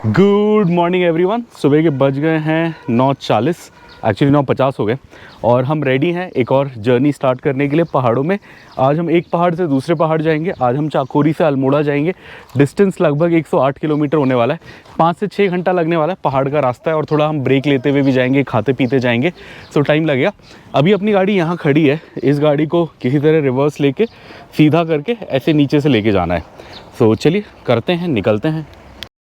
Good morning everyone. सुबह के बज गए हैं 9:40, एक्चुअली 9:50 हो गए और हम रेडी हैं एक और जर्नी स्टार्ट करने के लिए पहाड़ों में। आज हम एक पहाड़ से दूसरे पहाड़ जाएंगे। आज हम चाकोरी से अल्मोड़ा जाएंगे। डिस्टेंस लगभग 108 किलोमीटर होने वाला है। 5 से 6 घंटा लगने वाला है। पहाड़ का रास्ता है और थोड़ा हम ब्रेक लेते हुए भी जाएंगे, खाते पीते जाएंगे, सो टाइम लगेगा। अभी अपनी गाड़ी यहाँ खड़ी है। इस गाड़ी को किसी तरह रिवर्स लेके सीधा करके ऐसे नीचे से लेके जाना है। सो चलिए करते हैं, निकलते हैं।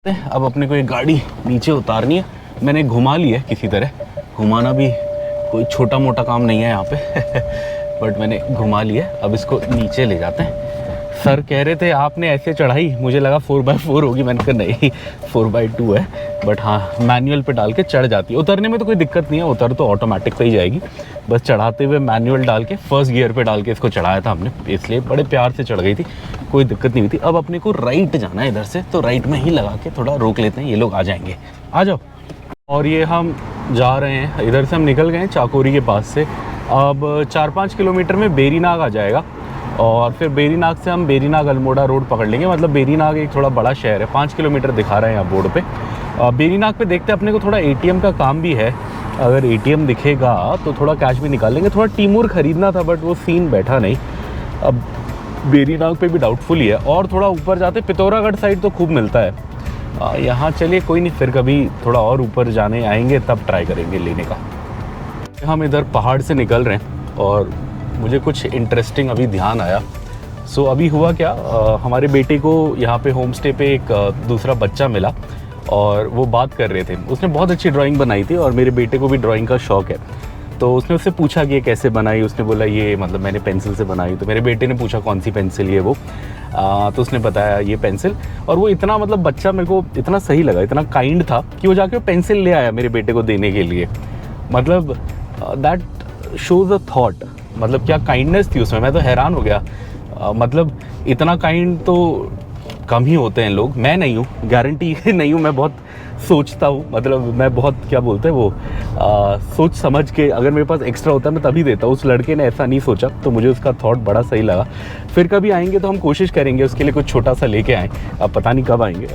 अब अपने को एक गाड़ी नीचे उतारनी है। मैंने घुमा ली है किसी तरह। घुमाना भी कोई छोटा मोटा काम नहीं है यहाँ पे बट मैंने घुमा लिया। अब इसको नीचे ले जाते हैं। सर कह रहे थे आपने ऐसे चढ़ाई, मुझे लगा 4x4 होगी। मैंने कहा नहीं 4x2 है, बट हाँ मैनुअल पे डाल के चढ़ जाती है। उतरने में तो कोई दिक्कत नहीं है, उतर तो ऑटोमेटिक पे ही जाएगी। बस चढ़ाते हुए मैनुअल डाल के फर्स्ट गियर पे डाल के इसको चढ़ाया था हमने, इसलिए बड़े प्यार से चढ़ गई थी, कोई दिक्कत नहीं हुई थी। अब अपने को राइट जाना है इधर से, तो राइट में ही लगा के थोड़ा रोक लेते हैं, ये लोग आ जाएंगे। आ जाओ। और ये हम जा रहे हैं, इधर से हम निकल गए हैं चाकोरी के पास से। अब 4-5 किलोमीटर में बेरीनाग आ जाएगा और फिर बेरीनाग से हम बेरीनाग अल्मोड़ा रोड पकड़ लेंगे। मतलब बेरीनाग एक थोड़ा बड़ा शहर है, 5 किलोमीटर दिखा रहे हैं यहाँ बोर्ड पे। बेरीनाग पे देखते हैं, अपने को थोड़ा एटीएम का काम भी है। अगर एटीएम दिखेगा तो थोड़ा कैश भी निकाल लेंगे। थोड़ा टीमूर ख़रीदना था बट वो सीन बैठा नहीं। अब बेरीनाग पे भी डाउटफुल ही है। और थोड़ा ऊपर जाते पिथौरागढ़ साइड तो खूब मिलता है। यहाँ चलिए कोई नहीं, फिर कभी थोड़ा और ऊपर जाने आएंगे तब ट्राई करेंगे लेने का। हम इधर पहाड़ से निकल रहे हैं और मुझे कुछ इंटरेस्टिंग अभी ध्यान आया। सो अभी हुआ क्या, हमारे बेटे को यहाँ पे होम स्टे पे एक दूसरा बच्चा मिला और वो बात कर रहे थे। उसने बहुत अच्छी ड्राइंग बनाई थी और मेरे बेटे को भी ड्राइंग का शौक़ है। तो उसने उससे पूछा कि ये कैसे बनाई। उसने बोला ये मतलब मैंने पेंसिल से बनाई। तो मेरे बेटे ने पूछा कौन सी पेंसिल ये वो, तो उसने बताया ये पेंसिल। और वो इतना मतलब बच्चा मेरे को इतना सही लगा, इतना काइंड था कि वो जाके वो पेंसिल ले आया मेरे बेटे को देने के लिए। मतलब दैट शोज़ अ थॉट, मतलब क्या काइंडनेस थी उसमें। मैं तो हैरान हो गया। मतलब इतना काइंड तो कम ही होते हैं लोग। मैं नहीं हूँ, गारंटी नहीं हूँ। मैं बहुत सोचता हूँ, मतलब मैं बहुत क्या बोलते हैं वो सोच समझ के, अगर मेरे पास एक्स्ट्रा होता है मैं तभी देता हूँ। उस लड़के ने ऐसा नहीं सोचा, तो मुझे उसका थॉट बड़ा सही लगा। फिर कभी आएंगे तो हम कोशिश करेंगे उसके लिए कुछ छोटा सा लेके आएँ। अब पता नहीं कब आएंगे,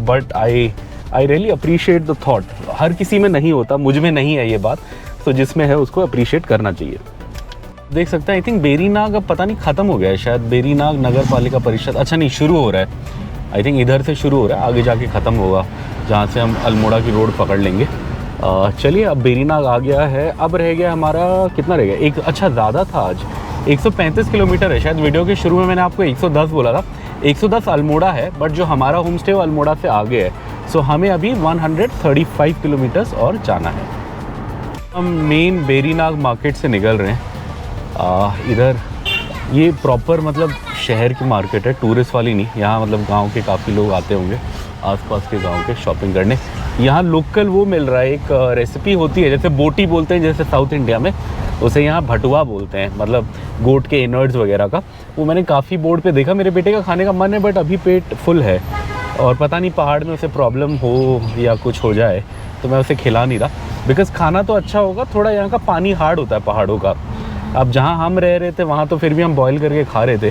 but I really appreciate the thought. हर किसी में नहीं होता, मुझ में नहीं है ये बात, तो जिसमें है उसको अप्रिशिएट करना चाहिए। देख सकते हैं आई थिंक बेरीनाग अब पता नहीं ख़त्म हो गया है शायद। बेरीनाग नगर पालिका परिषद, अच्छा नहीं शुरू हो रहा है। आई थिंक इधर से शुरू हो रहा है, आगे जाके ख़त्म होगा, जहाँ से हम अल्मोड़ा की रोड पकड़ लेंगे। चलिए अब बेरीनाग आ गया है। अब रह गया हमारा, कितना रह गया, एक, अच्छा ज़्यादा था आज, 135 किलोमीटर है शायद। वीडियो के शुरू में मैंने आपको 110 बोला था। 110 अल्मोड़ा है, बट जो हमारा होम स्टे वो अल्मोड़ा से आगे है। सो हमें अभी 135 किलोमीटर्स और जाना है। हम मेन बेरीनाग मार्केट से निकल रहे हैं। इधर ये प्रॉपर मतलब शहर की मार्केट है, टूरिस्ट वाली नहीं। यहाँ मतलब गांव के काफ़ी लोग आते होंगे, आसपास के गांव के शॉपिंग करने। यहाँ लोकल वो मिल रहा है, एक रेसिपी होती है जैसे बोटी बोलते हैं जैसे साउथ इंडिया में, उसे यहाँ भटुआ बोलते हैं, मतलब गोट के इनर्ड्स वगैरह का। वो मैंने काफ़ी बोर्ड पे देखा। मेरे बेटे का खाने का मन है बट अभी पेट फुल है और पता नहीं पहाड़ में उसे प्रॉब्लम हो या कुछ हो जाए, तो मैं उसे खिला नहीं रहा। बिकॉज़ खाना तो अच्छा होगा, थोड़ा यहाँ का पानी हार्ड होता है पहाड़ों का। अब जहाँ हम रह रहे थे वहाँ तो फिर भी हम बॉईल करके खा रहे थे।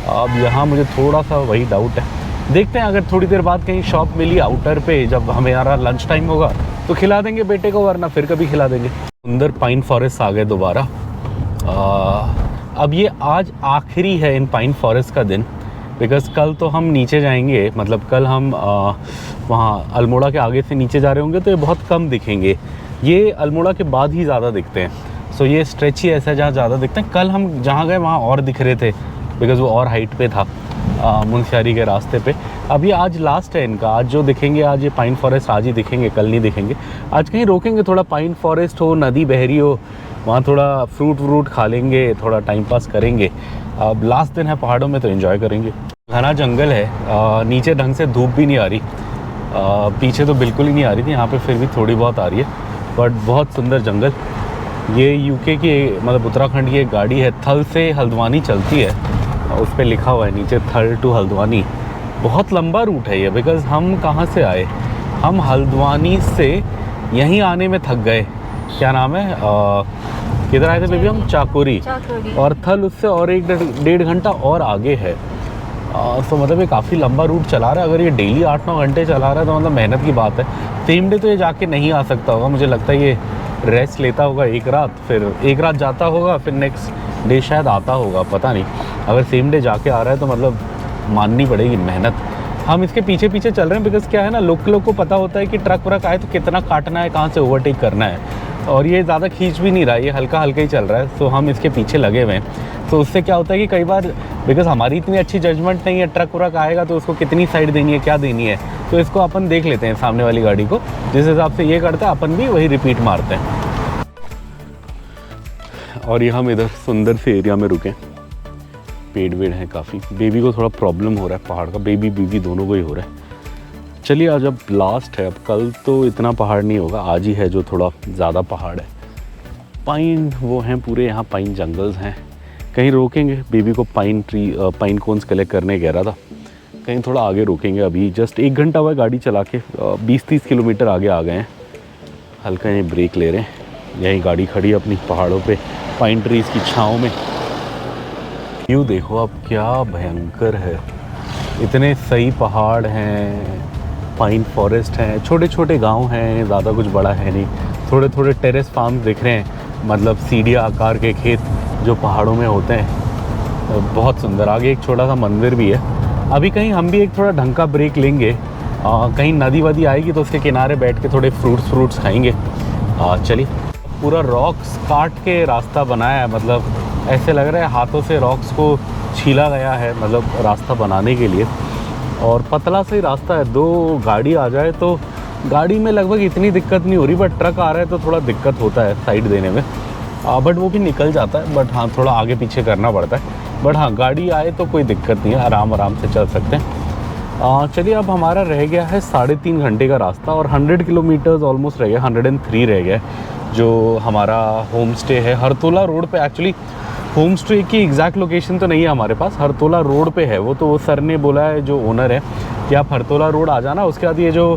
अब यहाँ मुझे थोड़ा सा वही डाउट है। देखते हैं, अगर थोड़ी देर बाद कहीं शॉप मिली आउटर पे, जब हमारा लंच टाइम होगा तो खिला देंगे बेटे को, वरना फिर कभी खिला देंगे। सुंदर पाइन फॉरेस्ट आ गए दोबारा। अब ये आज आखिरी है इन पाइन फॉरेस्ट का दिन, बिकॉज़ कल तो हम नीचे जाएंगे। मतलब कल हम वहाँ अल्मोड़ा के आगे से नीचे जा रहे होंगे, तो ये बहुत कम दिखेंगे। ये अल्मोड़ा के बाद ही ज़्यादा दिखते हैं। सो ये स्ट्रेच ही ऐसा है जहाँ ज़्यादा दिखते हैं। कल हम जहाँ गए वहाँ और दिख रहे थे, बिकॉज़ वो और हाइट पे था मुनस्यारी के रास्ते पे। अब ये आज लास्ट है इनका। आज जो दिखेंगे, आज ये पाइन फॉरेस्ट आज ही दिखेंगे, कल नहीं दिखेंगे। आज कहीं रोकेंगे, थोड़ा पाइन फॉरेस्ट हो, नदी बह रही हो, वहाँ थोड़ा फ्रूट व्रूट खा लेंगे, थोड़ा टाइम पास करेंगे। अब लास्ट दिन है पहाड़ों में, तो एंजॉय करेंगे। घना जंगल है, नीचे ढंग से धूप भी नहीं आ रही, पीछे तो बिल्कुल ही नहीं आ रही थी, यहाँ पे फिर भी थोड़ी बहुत आ रही है, बट बहुत सुंदर जंगल। ये यूके की मतलब उत्तराखंड की एक गाड़ी है, थल से हल्द्वानी चलती है, उस पर लिखा हुआ है नीचे थल टू हल्द्वानी। बहुत लंबा रूट है ये, बिकॉज़ हम कहाँ से आए, हम हल्द्वानी से यहीं आने में थक गए। क्या नाम है, किधर आए थे बेबी हम, चाकोरी। और थल उससे और 1-1.5 घंटा और आगे है। तो मतलब ये काफ़ी लंबा रूट चला रहा है। अगर ये डेली 8-9 घंटे चला रहा है तो मतलब मेहनत की बात है। सेम डे तो ये जाके नहीं आ सकता होगा, मुझे लगता है ये रेस्ट लेता होगा एक रात, फिर एक रात जाता होगा, फिर नेक्स्ट डे शायद आता होगा, पता नहीं। अगर सेम डे जाके आ रहा है तो मतलब माननी पड़ेगी मेहनत। हम इसके पीछे पीछे चल रहे हैं बिकॉज़ क्या है ना, लोग को पता होता है कि ट्रक व्रक आए तो कितना काटना है, कहाँ से ओवरटेक करना है। और ये ज़्यादा खींच भी नहीं रहा है, ये हल्का हल्का ही चल रहा है। तो हम इसके पीछे लगे हुए हैं। तो उससे क्या होता है कि कई बार बिकॉज़ हमारी इतनी अच्छी जजमेंट नहीं है, ट्रक व्रक आएगा तो उसको कितनी साइड देनी है, क्या देनी है, तो इसको अपन देख लेते हैं सामने वाली गाड़ी को। जिस हिसाब से ये करता है अपन भी वही रिपीट मारते हैं। और ये हम इधर सुंदर से एरिया में रुके, पेड़ वेड़ हैं काफ़ी। बेबी को थोड़ा प्रॉब्लम हो रहा है पहाड़ का, बेबी बीवी दोनों को ही हो रहा है। चलिए आज अब लास्ट है, अब कल तो इतना पहाड़ नहीं होगा, आज ही है जो थोड़ा ज़्यादा पहाड़ है। पाइन वो हैं पूरे, यहाँ पाइन जंगल्स हैं। कहीं रोकेंगे, बेबी को पाइन कोन्स कलेक्ट करने कह रहा था, कहीं थोड़ा आगे रोकेंगे। अभी जस्ट 1 घंटा हुआ है गाड़ी चला के, 20-30 किलोमीटर आगे आ गए हैं। हल्का यहीं ब्रेक ले रहे हैं, यहीं गाड़ी खड़ी अपनी पहाड़ों पे पाइन ट्रीज़ की छाँव में। व्यू देखो अब क्या भयंकर है, इतने सही पहाड़ हैं, पाइन फॉरेस्ट हैं, छोटे छोटे गांव हैं, ज़्यादा कुछ बड़ा है नहीं। थोड़े थोड़े टेरेस फार्म दिख रहे हैं, मतलब सीढ़ियाँ आकार के खेत जो पहाड़ों में होते हैं। बहुत सुंदर। आगे एक छोटा सा मंदिर भी है। अभी कहीं हम भी एक थोड़ा ढंग का ब्रेक लेंगे, कहीं नदी वदी आएगी तो उसके किनारे बैठ के थोड़े फ्रूट्स खाएंगे। चलिए, पूरा रॉक्स काट के रास्ता बनाया है, मतलब ऐसे लग रहा है हाथों से रॉक्स को छीला गया है, मतलब रास्ता बनाने के लिए। और पतला सा ही रास्ता है, 2 गाड़ी आ जाए तो गाड़ी में लगभग इतनी दिक्कत नहीं हो रही, बट ट्रक आ रहा है तो थोड़ा दिक्कत होता है साइड देने में। बट वो भी निकल जाता है, बट हाँ थोड़ा आगे पीछे करना पड़ता है। बट हाँ गाड़ी आए तो कोई दिक्कत नहीं है, आराम से चल सकते हैं। चलिए, अब हमारा रह गया है 3.5 घंटे का रास्ता और 100 किलोमीटर्स ऑलमोस्ट रह गया, 103 रह गया जो हमारा होम स्टे है हरतोला रोड पे। एक्चुअली होम स्टे की एग्जैक्ट लोकेशन तो नहीं है हमारे पास, हरतोला रोड पे है वो। तो वो सर ने बोला है, जो ओनर है, कि आप हरतोला रोड आ जाना, उसके बाद ये जो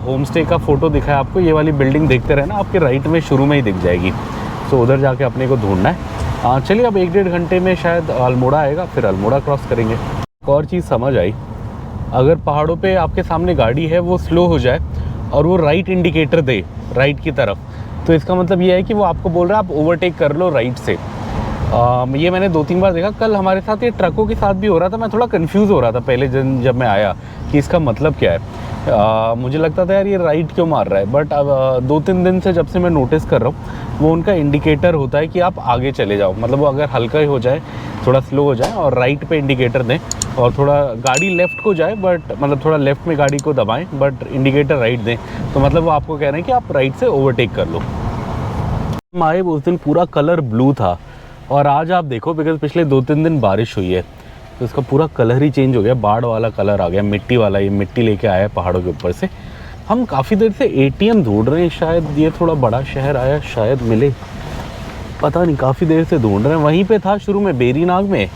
होम स्टे का फ़ोटो दिखा है आपको, ये वाली बिल्डिंग देखते रहना, आपके राइट में शुरू में ही दिख जाएगी। तो उधर जाके अपने को ढूंढना है। चलिए, अब 1-1.5 घंटे में शायद अल्मोड़ा आएगा, फिर अल्मोड़ा क्रॉस करेंगे। एक और चीज़ समझ आई, अगर पहाड़ों पे आपके सामने गाड़ी है वो स्लो हो जाए और वो राइट इंडिकेटर दे राइट की तरफ, तो इसका मतलब ये है कि वो आपको बोल रहा है आप ओवरटेक कर लो राइट से। ये मैंने 2-3 बार देखा। कल हमारे साथ ये ट्रकों के साथ भी हो रहा था। मैं थोड़ा कंफ्यूज हो रहा था पहले दिन जब मैं आया कि इसका मतलब क्या है। मुझे लगता था यार ये राइट क्यों मार रहा है, बट अब 2-3 दिन से जब से मैं नोटिस कर रहा हूँ, वो उनका इंडिकेटर होता है कि आप आगे चले जाओ। मतलब वो अगर हल्का ही हो जाए, थोड़ा स्लो हो जाए और राइट पे इंडिकेटर दें, और थोड़ा गाड़ी लेफ़्ट को जाए, बट मतलब थोड़ा लेफ़्ट में गाड़ी को दबाएं बट इंडिकेटर राइट दें, तो मतलब वो आपको कह रहे हैं कि आप राइट से ओवरटेक कर लो। हम आए उस दिन पूरा कलर ब्लू था, और आज आप देखो बिकॉज पिछले 2-3 दिन बारिश हुई है तो इसका पूरा कलर ही चेंज हो गया, बाढ़ वाला कलर आ गया, मिट्टी वाला। ये मिट्टी लेके आया है पहाड़ों के ऊपर से। हम काफ़ी देर से एटीएम ढूंढ रहे हैं, शायद ये थोड़ा बड़ा शहर आया, शायद मिले, पता नहीं, काफ़ी देर से ढूंढ रहे हैं। वहीं पे था शुरू में बेरीनाग में,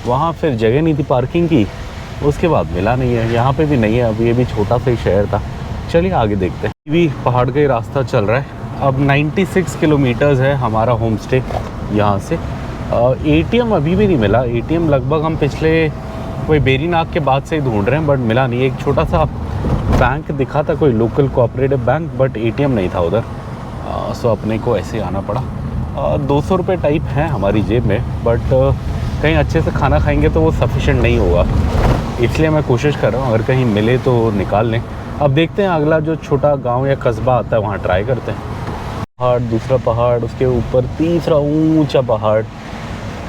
वहाँ फिर जगह नहीं थी पार्किंग की, उसके बाद मिला नहीं है। यहाँ पे भी नहीं है, अब ये भी छोटा सा ही शहर था। चलिए आगे देखते हैं। भी पहाड़ का ही रास्ता चल रहा है। अब 96 किलोमीटर्स है हमारा होम स्टे यहाँ से। एटीएम अभी भी नहीं मिला। एटीएम लगभग हम पिछले कोई बेरीनाग के बाद से ही ढूंढ रहे हैं, बट मिला नहीं। एक छोटा सा बैंक दिखा था, कोई local cooperative bank, but ATM नहीं था उधर। सो अपने को ऐसे आना पड़ा। 200 रुपये टाइप हैं हमारी जेब में, बट कहीं अच्छे से खाना खाएंगे तो वो सफिशेंट नहीं होगा, इसलिए मैं कोशिश कर रहा हूँ अगर कहीं मिले तो निकाल लें। अब देखते हैं अगला जो छोटा गांव या कस्बा आता है वहाँ ट्राई करते हैं। पहाड़, दूसरा पहाड़, उसके ऊपर तीसरा ऊंचा पहाड़,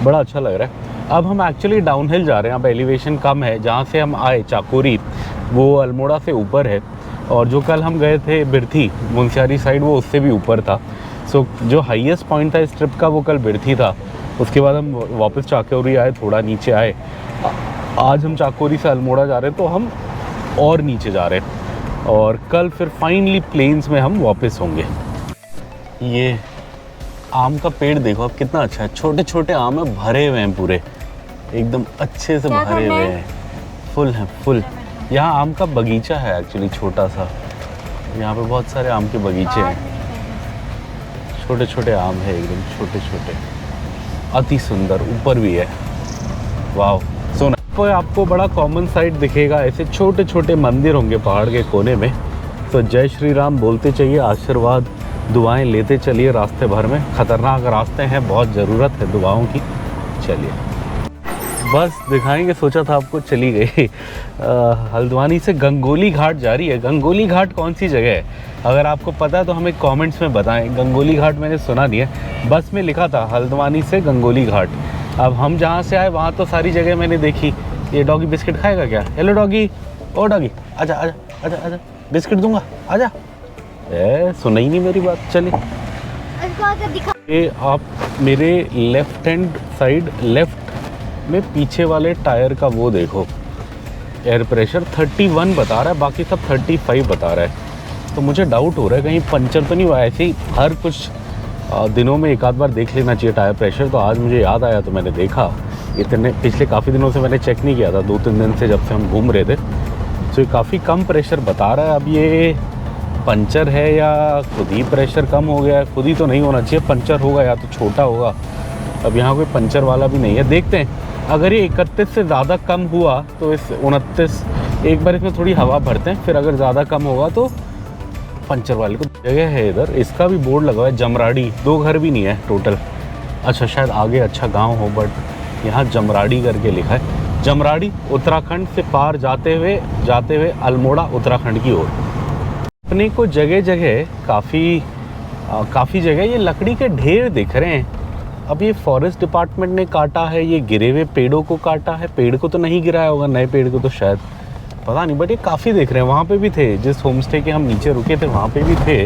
बड़ा अच्छा लग रहा है। अब हम एक्चुअली डाउनहिल जा रहे हैं, अब एलिवेशन कम है। जहाँ से हम आए चाकोरी, वो अल्मोड़ा से ऊपर है, और जो कल हम गए थे बिरथी मुंशियारी साइड, वो उससे भी ऊपर था। सो जो हाईएस्ट पॉइंट था इस ट्रिप का वो कल बिरथी था। उसके बाद हम वापस चाकोरी आए, थोड़ा नीचे आए। आज हम चाकोरी से अल्मोड़ा जा रहे हैं, तो हम और नीचे जा रहे हैं, और कल फिर फाइनली प्लेन्स में हम वापस होंगे। ये आम का पेड़ देखो अब कितना अच्छा है, छोटे छोटे आम है, भरे हुए हैं पूरे एकदम अच्छे से भरे हुए हैं, फुल हैं फुल। यहाँ आम का बगीचा है एक्चुअली छोटा सा, यहाँ पे बहुत सारे आम के बगीचे हैं, छोटे छोटे आम है एकदम छोटे छोटे, अति सुंदर। ऊपर भी है, वाह सोना। तो आपको बड़ा कॉमन साइट दिखेगा, ऐसे छोटे छोटे मंदिर होंगे पहाड़ के कोने में। तो जय श्री राम बोलते चाहिए, आशीर्वाद दुआएं लेते चलिए रास्ते भर में। ख़तरनाक रास्ते हैं, बहुत ज़रूरत है दुआओं की। चलिए बस दिखाएंगे, सोचा था आपको, चली गई। हल्द्वानी से गंगोली घाट जा रही है। गंगोली घाट कौन सी जगह है? अगर आपको पता है तो हमें कमेंट्स में बताएं। गंगोली घाट मैंने सुना नहीं है, बस में लिखा था हल्द्वानी से गंगोली घाट। अब हम जहाँ से आए वहाँ तो सारी जगह मैंने देखी। ये डॉगी बिस्किट खाएगा क्या? हेलो डॉगी, ओ डॉगी, आजा आजा आजा आजा, बिस्किट दूंगा, आजा। सुना ही नहीं मेरी बात। चलिए, ये आप मेरे लेफ्ट हैंड साइड लेफ्ट में पीछे वाले टायर का वो देखो, एयर प्रेशर 31 बता रहा है, बाकी सब 35 बता रहा है। तो मुझे डाउट हो रहा है कहीं पंचर तो नहीं हुआ। ऐसे ही हर कुछ दिनों में एक आध बार देख लेना चाहिए टायर प्रेशर। तो आज मुझे याद आया तो मैंने देखा। इतने पिछले काफ़ी दिनों से मैंने चेक नहीं किया था, 2-3 दिन से जब से हम घूम रहे थे। तो काफ़ी कम प्रेशर बता रहा है। अब ये पंचर है या खुद ही प्रेशर कम हो गया है? खुद ही तो नहीं होना चाहिए, पंचर होगा या तो छोटा होगा। अब यहाँ कोई पंचर वाला भी नहीं है। देखते हैं, अगर ये 31 से ज़्यादा कम हुआ तो इस 29 एक बार इसमें थोड़ी हवा भरते हैं, फिर अगर ज़्यादा कम होगा तो पंचर वाले को जगह है इधर। इसका भी बोर्ड लगा हुआ है जमराड़ी। 2 घर भी नहीं है टोटल। अच्छा शायद आगे अच्छा गांव हो, बट यहाँ जमराड़ी करके लिखा है। जमराड़ी उत्तराखंड से पार जाते हुए अल्मोड़ा उत्तराखंड की ओर। अपने को जगह जगह काफ़ी जगह ये लकड़ी के ढेर दिख रहे हैं। अब ये फॉरेस्ट डिपार्टमेंट ने काटा है, ये गिरे हुए पेड़ों को काटा है। पेड़ को तो नहीं गिराया होगा, नए पेड़ को तो शायद, पता नहीं, बट ये काफ़ी देख रहे हैं। वहाँ पे भी थे, जिस होम स्टे के हम नीचे रुके थे वहाँ पे भी थे।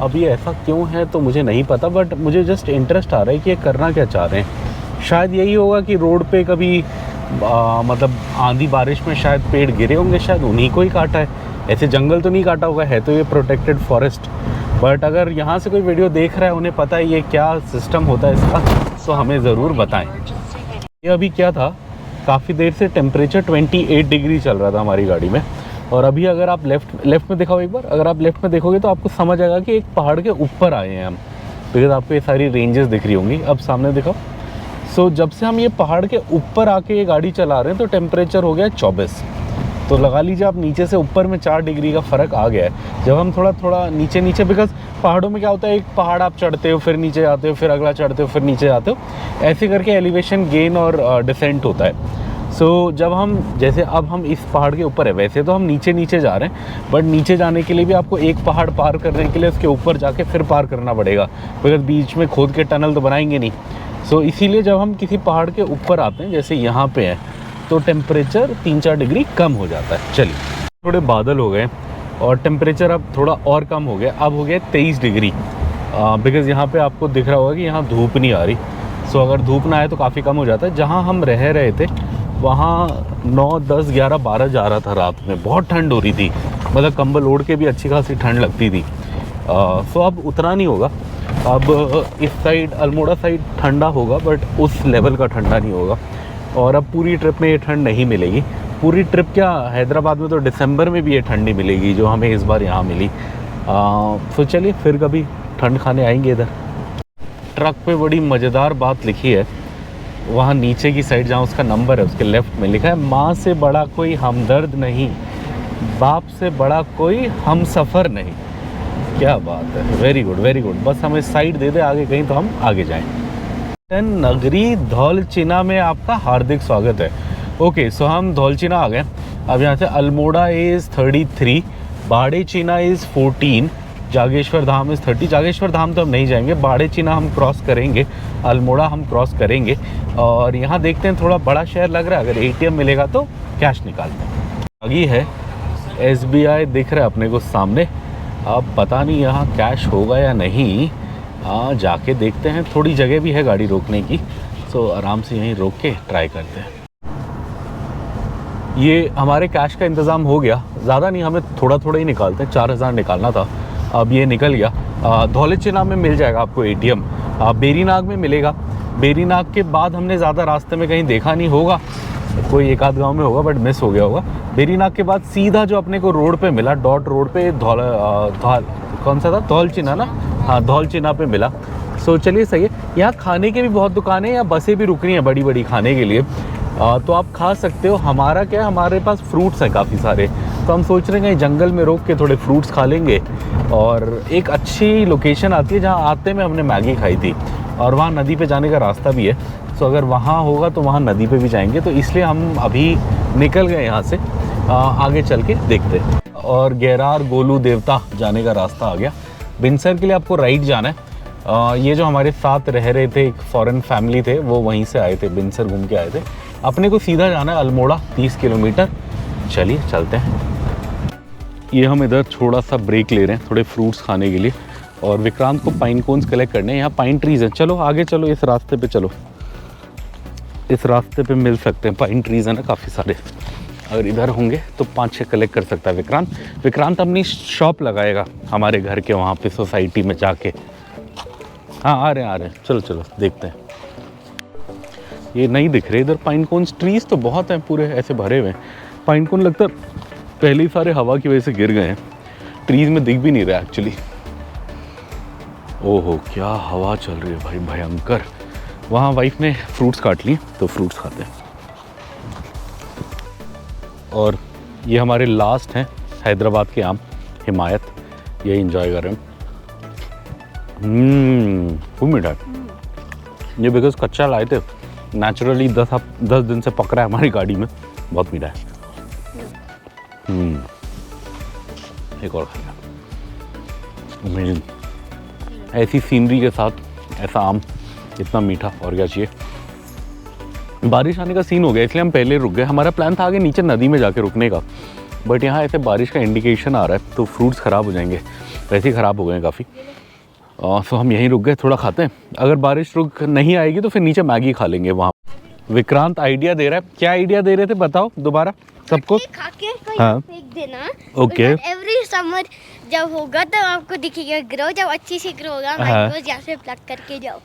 अब ये ऐसा क्यों है तो मुझे नहीं पता, बट मुझे जस्ट इंटरेस्ट आ रहा है कि ये करना क्या चाह रहे हैं। शायद यही होगा कि रोड पे कभी मतलब आंधी बारिश में शायद पेड़ गिरे होंगे, शायद उन्हीं को ही काटा है। ऐसे जंगल तो नहीं काटा होगा, है तो ये प्रोटेक्टेड फॉरेस्ट। बट अगर यहाँ से कोई वीडियो देख रहा है, उन्हें पता है ये क्या सिस्टम होता है इसका, तो हमें ज़रूर बताएं। ये अभी क्या था, काफ़ी देर से टेम्परेचर 28 डिग्री चल रहा था हमारी गाड़ी में। और अभी अगर आप लेफ़्ट में दिखाओ एक बार, अगर आप लेफ़्ट में देखोगे तो आपको समझ आएगा कि एक पहाड़ के ऊपर आए हैं हम, बिकॉज आपको ये सारी रेंजेस दिख रही होंगी। अब सामने दिखाओ। सो जब से हम ये पहाड़ के ऊपर आके ये गाड़ी चला रहे हैं तो टेम्परेचर हो गया 24। तो लगा लीजिए आप नीचे से ऊपर में 4 डिग्री का फ़र्क आ गया है। जब हम थोड़ा नीचे बिकॉज पहाड़ों में क्या होता है, एक पहाड़ आप चढ़ते हो, फिर नीचे आते हो, फिर अगला चढ़ते हो, फिर नीचे आते हो, ऐसे करके एलिवेशन गेन और डिसेंट होता है। सो जब हम जैसे अब हम इस पहाड़ के ऊपर है, वैसे तो हम नीचे जा रहे हैं, बट नीचे जाने के लिए भी आपको एक पहाड़ पार करने के लिए उसके ऊपर जाके फिर पार करना पड़ेगा, बिकॉज बीच में खोद के टनल तो बनाएंगे नहीं। सो इसीलिए जब हम किसी पहाड़ के ऊपर आते हैं, जैसे यहाँ पे है, तो टेम्परेचर 3-4 डिग्री कम हो जाता है। चलिए, थोड़े बादल हो गए और टेम्परेचर अब थोड़ा और कम हो गया, अब हो गया 23 डिग्री। बिकॉज़ यहाँ पे आपको दिख रहा होगा कि यहाँ धूप नहीं आ रही। सो अगर धूप ना आए तो काफ़ी कम हो जाता है। जहाँ हम रह रहे थे वहाँ 9, 10, 11, 12 जा रहा था रात में, बहुत ठंड हो रही थी, मतलब कंबल ओढ़ के भी अच्छी खासी ठंड लगती थी। सो अब उतना नहीं होगा। अब इस साइड अल्मोड़ा साइड ठंडा होगा, बट उस लेवल का ठंडा नहीं होगा। और अब पूरी ट्रिप में ये ठंड नहीं मिलेगी। पूरी ट्रिप क्या, हैदराबाद में तो दिसंबर में भी ये ठंड नहीं मिलेगी जो हमें इस बार यहाँ मिली। तो चलिए फिर कभी ठंड खाने आएंगे इधर। ट्रक पे बड़ी मज़ेदार बात लिखी है, वहाँ नीचे की साइड जहाँ उसका नंबर है उसके लेफ़्ट में लिखा है, माँ से बड़ा कोई हमदर्द नहीं, बाप से बड़ा कोई हमसफ़र नहीं। क्या बात है, वेरी गुड वेरी गुड। बस हमें साइड दे दे आगे कहीं तो हम आगे जाएँ। नगरी धौलचिना में आपका हार्दिक स्वागत है। ओके, सो हम धौलचिना आ गए। अब यहाँ से Almora is 33, Barechina is 14, Jageshwar Dham is 30। Jageshwar Dham तो हम नहीं जाएंगे, बाड़ेचीना हम क्रॉस करेंगे, अल्मोड़ा हम क्रॉस करेंगे। और यहाँ देखते हैं, थोड़ा बड़ा शहर लग रहा है, अगर ATM मिलेगा तो कैश निकालते हैं। आगे है SBI दिख रहा है अपने को सामने। अब पता नहीं यहाँ कैश होगा या नहीं, जाके देखते हैं। थोड़ी जगह भी है गाड़ी रोकने की, सो आराम से यहीं रोक के ट्राई करते हैं। ये हमारे कैश का इंतज़ाम हो गया, ज़्यादा नहीं, हमें थोड़ा ही निकालते हैं, 4000 निकालना था, अब ये निकल गया। धौलचिना में मिल जाएगा आपको ATM, बेरीनाग में मिलेगा। बेरीनाग के बाद हमने ज़्यादा रास्ते में कहीं देखा नहीं होगा, कोई एक आध गाँव में होगा बट मिस हो गया होगा। बेरीनाग के बाद सीधा जो अपने को रोड पे मिला, डॉट रोड पे, कौन सा था, धौलचिना ना, हाँ धौलचिना पे मिला। सो चलिए सही है। यहाँ खाने के भी बहुत दुकानें हैं, या बसें भी रुक रही हैं बड़ी बड़ी खाने के लिए। तो आप खा सकते हो। हमारा क्या है, हमारे पास फ्रूट्स हैं काफ़ी सारे, तो हम सोच रहे हैं जंगल में रोक के थोड़े फ्रूट्स खा लेंगे। और एक अच्छी लोकेशन आती है जहाँ आते में हमने मैगी खाई थी, और वहाँ नदी पे जाने का रास्ता भी है। तो अगर वहाँ होगा तो वहाँ नदी पे भी जाएंगे, तो इसलिए हम अभी निकल गए यहाँ से। आगे चल के देखते हैं। और गैरार गोलू देवता जाने का रास्ता आ गया। बिनसर के लिए आपको राइट जाना है। ये जो हमारे साथ रह रहे थे, एक फॉरेन फैमिली थे, वो वहीं से आए थे, बिनसर घूम के आए थे। अपने को सीधा जाना है अल्मोड़ा, 30 किलोमीटर। चलिए चलते हैं। ये हम इधर थोड़ा सा ब्रेक ले रहे हैं थोड़े फ्रूट्स खाने के लिए, और विक्रांत को पाइन कोन्स कलेक्ट करने हैं। यहाँ पाइन ट्रीज़ हैं। चलो आगे चलो, इस रास्ते पे चलो, इस रास्ते पे मिल सकते हैं। पाइन ट्रीज़ हैं ना काफ़ी सारे। अगर इधर होंगे तो 5-6 कलेक्ट कर सकता है विक्रांत। विक्रांत अपनी शॉप लगाएगा हमारे घर के वहाँ पे सोसाइटी में जाके। हाँ आ रहे हैं चलो चलो देखते हैं। ये नहीं दिख रहे इधर पाइन कोन्स। ट्रीज़ तो बहुत हैं, पूरे ऐसे भरे हुए हैं। पाइन कोन लगता है पहले ही सारे हवा की वजह से गिर गए हैं, ट्रीज़ में दिख भी नहीं रहा एक्चुअली। ओहो क्या हवा चल रही है भाई, भयंकर। वहाँ वाइफ ने फ्रूट्स काट लिए, तो फ्रूट्स खाते हैं। और ये हमारे लास्ट हैं हैदराबाद के आम, हिमायत। ये एंजॉय कर रहे हैं। खूब मीठा है ये, बिकॉज कच्चा लाए थे, नेचुरली 10 दिन से पक रहा है हमारी गाड़ी में। बहुत मीठा है। एक और खाया। अमेजिंग। ऐसी सीनरी के साथ ऐसा आम, इतना मीठा, और क्या चाहिए। बारिश आने का सीन हो गया, इसलिए हम पहले रुक गए। हमारा प्लान था आगे नीचे नदी में जाके रुकने का, बट यहाँ ऐसे बारिश का इंडिकेशन आ रहा है, तो फ्रूट्स ख़राब हो जाएंगे। वैसे ही ख़राब हो गए हैं काफ़ी। तो हम यहीं रुक गए, थोड़ा खाते हैं। अगर बारिश रुक नहीं आएगी तो फिर नीचे मैगी खा लेंगे वहाँ। विक्रांत आइडिया दे रहा है। क्या आइडिया दे रहे थे बताओ दोबारा सबको। खा के हाँ फेंक देना। ओके। एवरी समर जब होगा तो आपको दिखेगा ग्रो, जब अच्छी से ग्रो होगा मैंगोज यहाँ से प्लग करके जाओ।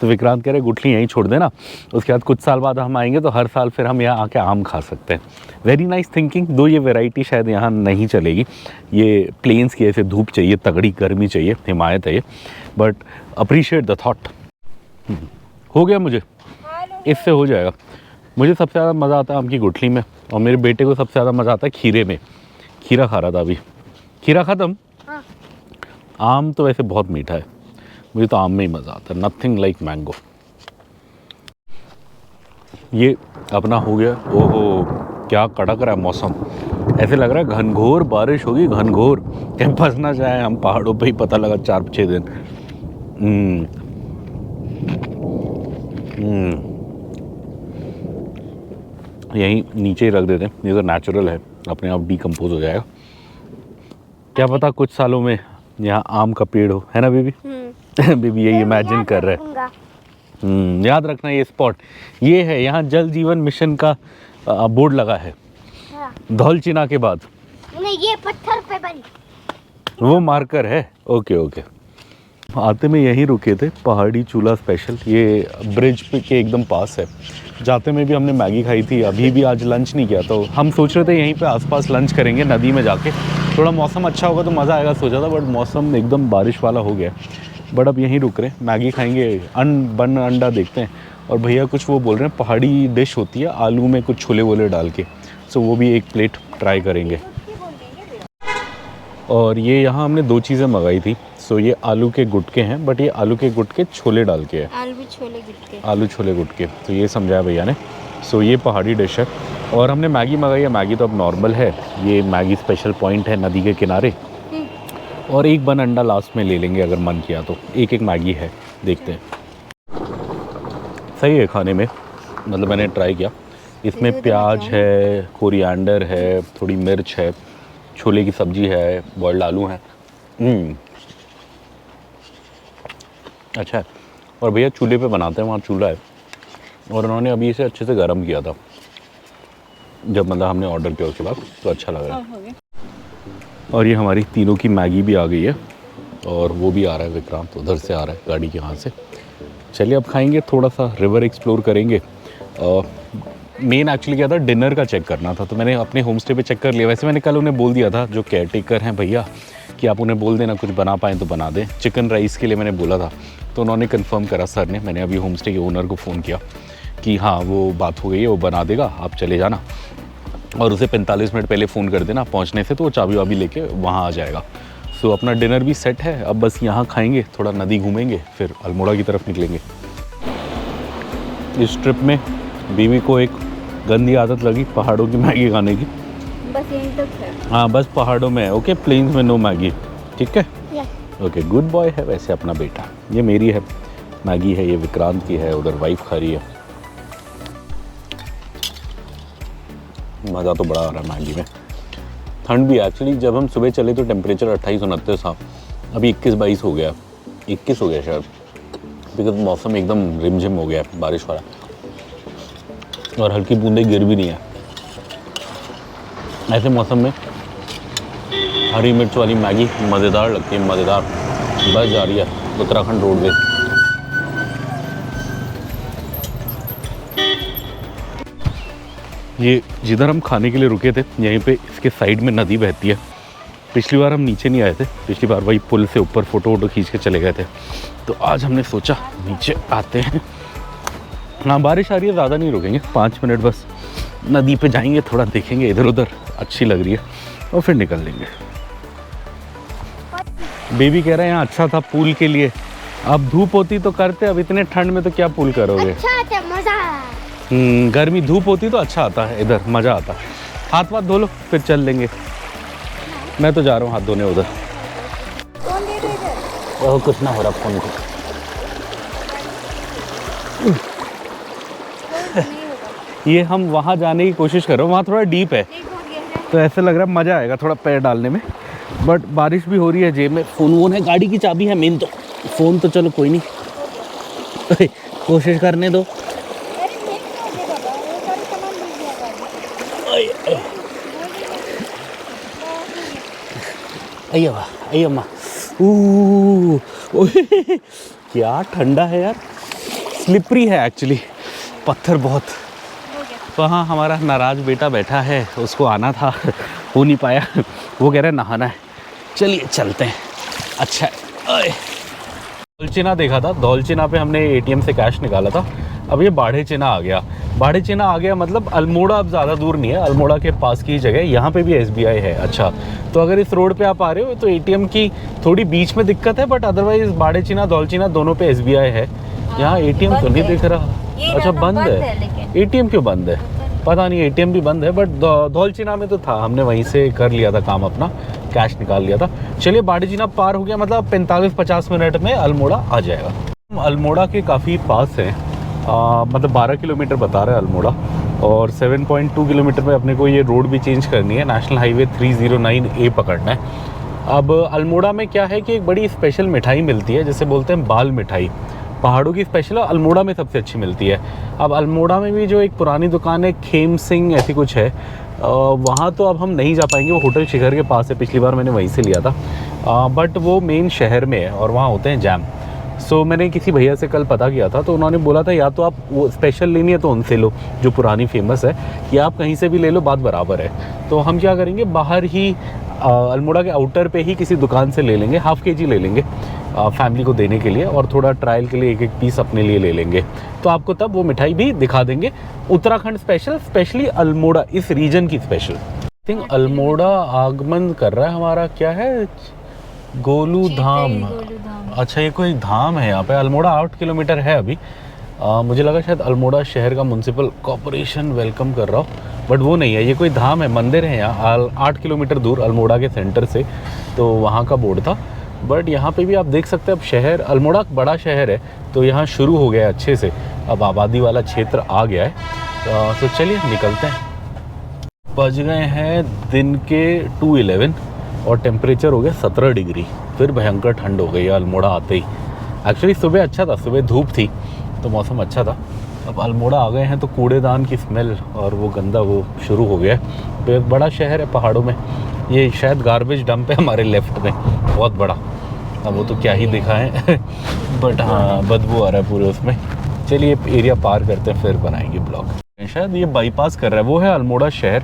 तो विक्रांत कह रहे गुठली यहीं छोड़ देना, उसके बाद कुछ साल बाद हम आएंगे तो हर साल फिर हम यहाँ आके आम खा सकते हैं। Very nice thinking. दो ये वैरायटी शायद यहाँ नहीं चलेगी, ये प्लेन्स की ऐसे धूप चाहिए, तगड़ी गर्मी चाहिए, हिमायत है ये, बट अप्रिशिएट द थॉट। हो गया मुझे, इससे हो जाएगा। मुझे सबसे ज़्यादा मज़ा आता है आम की गुठली में, और मेरे बेटे को सबसे ज़्यादा मज़ा आता है खीरे में। खीरा खा रहा था अभी। खीरा ख़त्म। हाँ। आम तो वैसे बहुत मीठा है, मुझे तो आम में ही मज़ा आता है। Nothing like mango. ये अपना हो गया। ओहो क्या कड़क रहा है मौसम, ऐसे लग रहा है घनघोर बारिश होगी, घनघोर। कहीं फंस ना जाए हम पहाड़ों पे ही, पता लगा 4-6 दिन। यहीं नीचे ही रख देते हैं, ये तो नेचुरल है, अपने आप डिकम्पोज हो जाएगा। क्या पता कुछ सालों में यहाँ आम का पेड़ हो, है ना बेबी। बेबी यही इमेजिन कर रहे हैं। याद रखना ये स्पॉट ये है, यहाँ जल जीवन मिशन का बोर्ड लगा है। हाँ। धौलचिना के बाद नहीं, ये पत्थर पे बनी वो मार्कर है। Okay okay. आते में यहीं रुके थे, पहाड़ी चूल्हा स्पेशल। ये ब्रिज पे के एकदम पास है। जाते में भी हमने मैगी खाई थी, अभी भी आज लंच नहीं किया, तो हम सोच रहे थे यहीं पे आसपास लंच करेंगे नदी में जाके। थोड़ा मौसम अच्छा होगा तो मज़ा आएगा सोचा था, बट मौसम एकदम बारिश वाला हो गया। बट अब यहीं रुक रहे हैं, मैगी खाएंगे, बन अंडा देखते हैं। और भैया कुछ वो बोल रहे हैं पहाड़ी डिश होती है, आलू में कुछ छोले वोले डाल के, सो वो भी एक प्लेट ट्राई करेंगे। और ये यहाँ हमने 2 चीज़ें मंगाई थी। सो ये आलू के गुटके हैं, बट ये आलू के गुटके छोले डाल के है। आलू छोले गुटके। आलू छोले गुटके, तो ये समझाया भैया ने। सो ये पहाड़ी डिश है। और हमने मैगी मंगाई है। मैगी तो अब नॉर्मल है, ये मैगी स्पेशल पॉइंट है नदी के किनारे। और एक बन अंडा लास्ट में ले लेंगे अगर मन किया तो। एक मैगी है, देखते हैं। सही है खाने में, मतलब मैंने ट्राई किया। इसमें प्याज है, कोरिएंडर है, थोड़ी मिर्च है, छोले की सब्ज़ी है, बॉइल्ड आलू हैं। अच्छा है। और भैया चूल्हे पे बनाते हैं, वहाँ चूल्हा है, और उन्होंने अभी इसे अच्छे से गर्म किया था जब मतलब हमने ऑर्डर किया उसके बाद, तो अच्छा लग रहा है। और ये हमारी तीनों की मैगी भी आ गई है, और वो भी आ रहा है, विक्रांत उधर से आ रहा है गाड़ी के यहाँ से। चलिए अब खाएंगे, थोड़ा सा रिवर एक्सप्लोर करेंगे। मेन एक्चुअली क्या था, डिनर का चेक करना था, तो मैंने अपने होम स्टे पे चेक कर लिया। वैसे मैंने कल उन्हें बोल दिया था, जो केयर टेकर हैं भैया, कि आप उन्हें बोल देना कुछ बना पाएँ तो बना दें। चिकन राइस के लिए मैंने बोला था, तो उन्होंने कंफर्म करा सर ने। मैंने अभी होम स्टे के ओनर को फ़ोन किया कि हाँ वो बात हो गई है, वो बना देगा, आप चले जाना। और उसे 45 मिनट पहले फ़ोन कर देना पहुँचने से, तो वो चाबी वाबी लेके वहाँ आ जाएगा। सो अपना डिनर भी सेट है, अब बस यहाँ खाएंगे, थोड़ा नदी घूमेंगे, फिर अल्मोड़ा की तरफ निकलेंगे। इस ट्रिप में बीवी को एक गंदी आदत लगी पहाड़ों की मैगी खाने की। बस यहीं तक है। हाँ बस पहाड़ों में है, ओके, प्लेन्स में नो मैगी, ठीक है, ओके, गुड बॉय है वैसे अपना बेटा। ये मेरी है मैगी है, ये विक्रांत की है, उधर वाइफ खा रही है। मज़ा तो बड़ा आ रहा है मैगी में। ठंड भी एक्चुअली, जब हम सुबह चले तो टेम्परेचर 28-29 था, अभी 21-22 हो गया, 21 हो गया शायद, बिकॉज मौसम एकदम रिमझिम हो गया है, बारिश वाला, और हल्की बूंदें गिर भी नहीं है। ऐसे मौसम में हरी मिर्च वाली मैगी मज़ेदार लगती है, मज़ेदार। बस जा रही है उत्तराखंड रोडवेज। ये जिधर हम खाने के लिए रुके थे, यहीं पे इसके साइड में नदी बहती है। पिछली बार हम नीचे नहीं आए थे, पिछली बार वही पुल से ऊपर फ़ोटो खींच के चले गए थे, तो आज हमने सोचा नीचे आते हैं। हाँ बारिश आ रही है, ज़्यादा नहीं रुकेंगे, 5 मिनट बस नदी पे जाएंगे, थोड़ा देखेंगे इधर उधर, अच्छी लग रही है, और फिर निकल लेंगे। बेबी कह रहे हैं यहाँ अच्छा था पूल के लिए, अब धूप होती तो करते, अब इतने ठंड में तो क्या पूल करोगे। अच्छा था, मजा। गर्मी धूप होती तो अच्छा आता है, इधर मज़ा आता। हाथ वाथ धो लो फिर चल लेंगे। मैं तो जा रहा हूँ हाथ धोने उधर। कौन दे दे इधर? ओह कुछ ना हो रहा फोन को। ये हम वहाँ जाने की कोशिश कर रहे हैं, वहाँ थोड़ा डीप है तो ऐसे लग रहा है मज़ा आएगा थोड़ा पैर डालने में, बट बारिश भी हो रही है, जेब में फ़ोन वोन है, गाड़ी की चाबी है मेन, तो फ़ोन तो चलो कोई नहीं कोशिश करने दो। अय्या क्या ठंडा है यार, स्लिपरी है एक्चुअली, पत्थर बहुत। वहाँ हमारा नाराज़ बेटा बैठा है, उसको आना था, हो नहीं पाया, वो कह रहा है नहाना है, चलिए चलते हैं। अच्छा है। धौलचिना देखा था, धौलचिना पे हमने एटीएम से कैश निकाला था, अब ये बाढ़ेचिना आ गया। बाढ़ेचिना आ गया मतलब अल्मोड़ा अब ज़्यादा दूर नहीं है, अल्मोड़ा के पास की जगह, यहाँ पे भी एसबीआई है। अच्छा, तो अगर इस रोड पे आप आ रहे हो तो एटीएम की थोड़ी बीच में दिक्कत है, बट अदरवाइज बाढ़ेचिना धौलचिना दोनों पे एसबीआई है। यहाँ एटीएम तो नहीं दिख रहा। अच्छा बंद है, एटीएम क्यों बंद है पता नहीं, एटीएम भी बंद है, बट धौलचिना में तो था, हमने वहीं से कर लिया था काम अपना, कैश निकाल लिया था। चलिए बाढ़ेचिना पार हो गया, मतलब 45-50 मिनट में अल्मोड़ा आ जाएगा। हम अल्मोड़ा के काफ़ी पास हैं, मतलब 12 किलोमीटर बता रहा है अल्मोड़ा, और 7.2 किलोमीटर में अपने को ये रोड भी चेंज करनी है, नेशनल हाईवे 309A पकड़ना है। अब अल्मोड़ा में क्या है कि एक बड़ी स्पेशल मिठाई मिलती है, जिसे बोलते हैं बाल मिठाई, पहाड़ों की स्पेशल, अल्मोड़ा में सबसे अच्छी मिलती है। अब अल्मोड़ा में भी जो एक पुरानी दुकान है खेम सिंह ऐसी कुछ है, वहाँ तो अब हम नहीं जा पाएंगे, वो होटल शिखर के पास है, पिछली बार मैंने वहीं से लिया था, बट वो मेन शहर में है और वहाँ होते हैं जैम। सो मैंने किसी भैया से कल पता किया था, तो उन्होंने बोला था या तो आप वो स्पेशल लेनी है तो उनसे लो जो पुरानी फेमस है, या आप कहीं से भी ले लो, बात बराबर है। तो हम क्या करेंगे, बाहर ही अल्मोड़ा के आउटर पे ही किसी दुकान से ले लेंगे, हाफ़ केजी ले लेंगे फैमिली को देने के लिए, और थोड़ा ट्रायल के लिए एक पीस अपने लिए ले लेंगे, तो आपको तब वो मिठाई भी दिखा देंगे। उत्तराखंड स्पेशल, स्पेशली अल्मोड़ा इस रीजन की स्पेशल। आई थिंक अल्मोड़ा आगमन कर रहा है हमारा, क्या है, गोलू धाम। अच्छा ये कोई धाम है यहाँ पे, अल्मोड़ा 8 किलोमीटर है अभी, मुझे लगा शायद अल्मोड़ा शहर का म्यूनसिपल कॉरपोरेशन वेलकम कर रहा हो, बट वो नहीं है, ये कोई धाम है, मंदिर है यहाँ 8 किलोमीटर दूर अल्मोड़ा के सेंटर से, तो वहाँ का बोर्ड था। बट यहाँ पे भी आप देख सकते हैं, अब शहर अल्मोड़ा बड़ा शहर है, तो यहाँ शुरू हो गया है अच्छे से, अब आबादी वाला क्षेत्र आ गया है, तो चलिए निकलते हैं। बज गए हैं दिन के 2:11 और टेम्परेचर हो गया 17 डिग्री, फिर भयंकर ठंड हो गई है अल्मोड़ा आते ही। एक्चुअली सुबह अच्छा था, सुबह धूप थी तो मौसम अच्छा था, अब अल्मोड़ा आ गए हैं तो कूड़ेदान की स्मेल और वो गंदा वो शुरू हो गया है। तो बड़ा शहर है पहाड़ों में, ये शायद गार्बेज डंप है हमारे लेफ्ट में, बहुत बड़ा, अब वो तो क्या ही दिखाएं बट हाँ बदबू आ रहा है पूरे उसमें। चलिए एरिया पार करते हैं फिर बनाएंगे ब्लॉग। शायद ये बाईपास कर रहा है, वो है अल्मोड़ा शहर।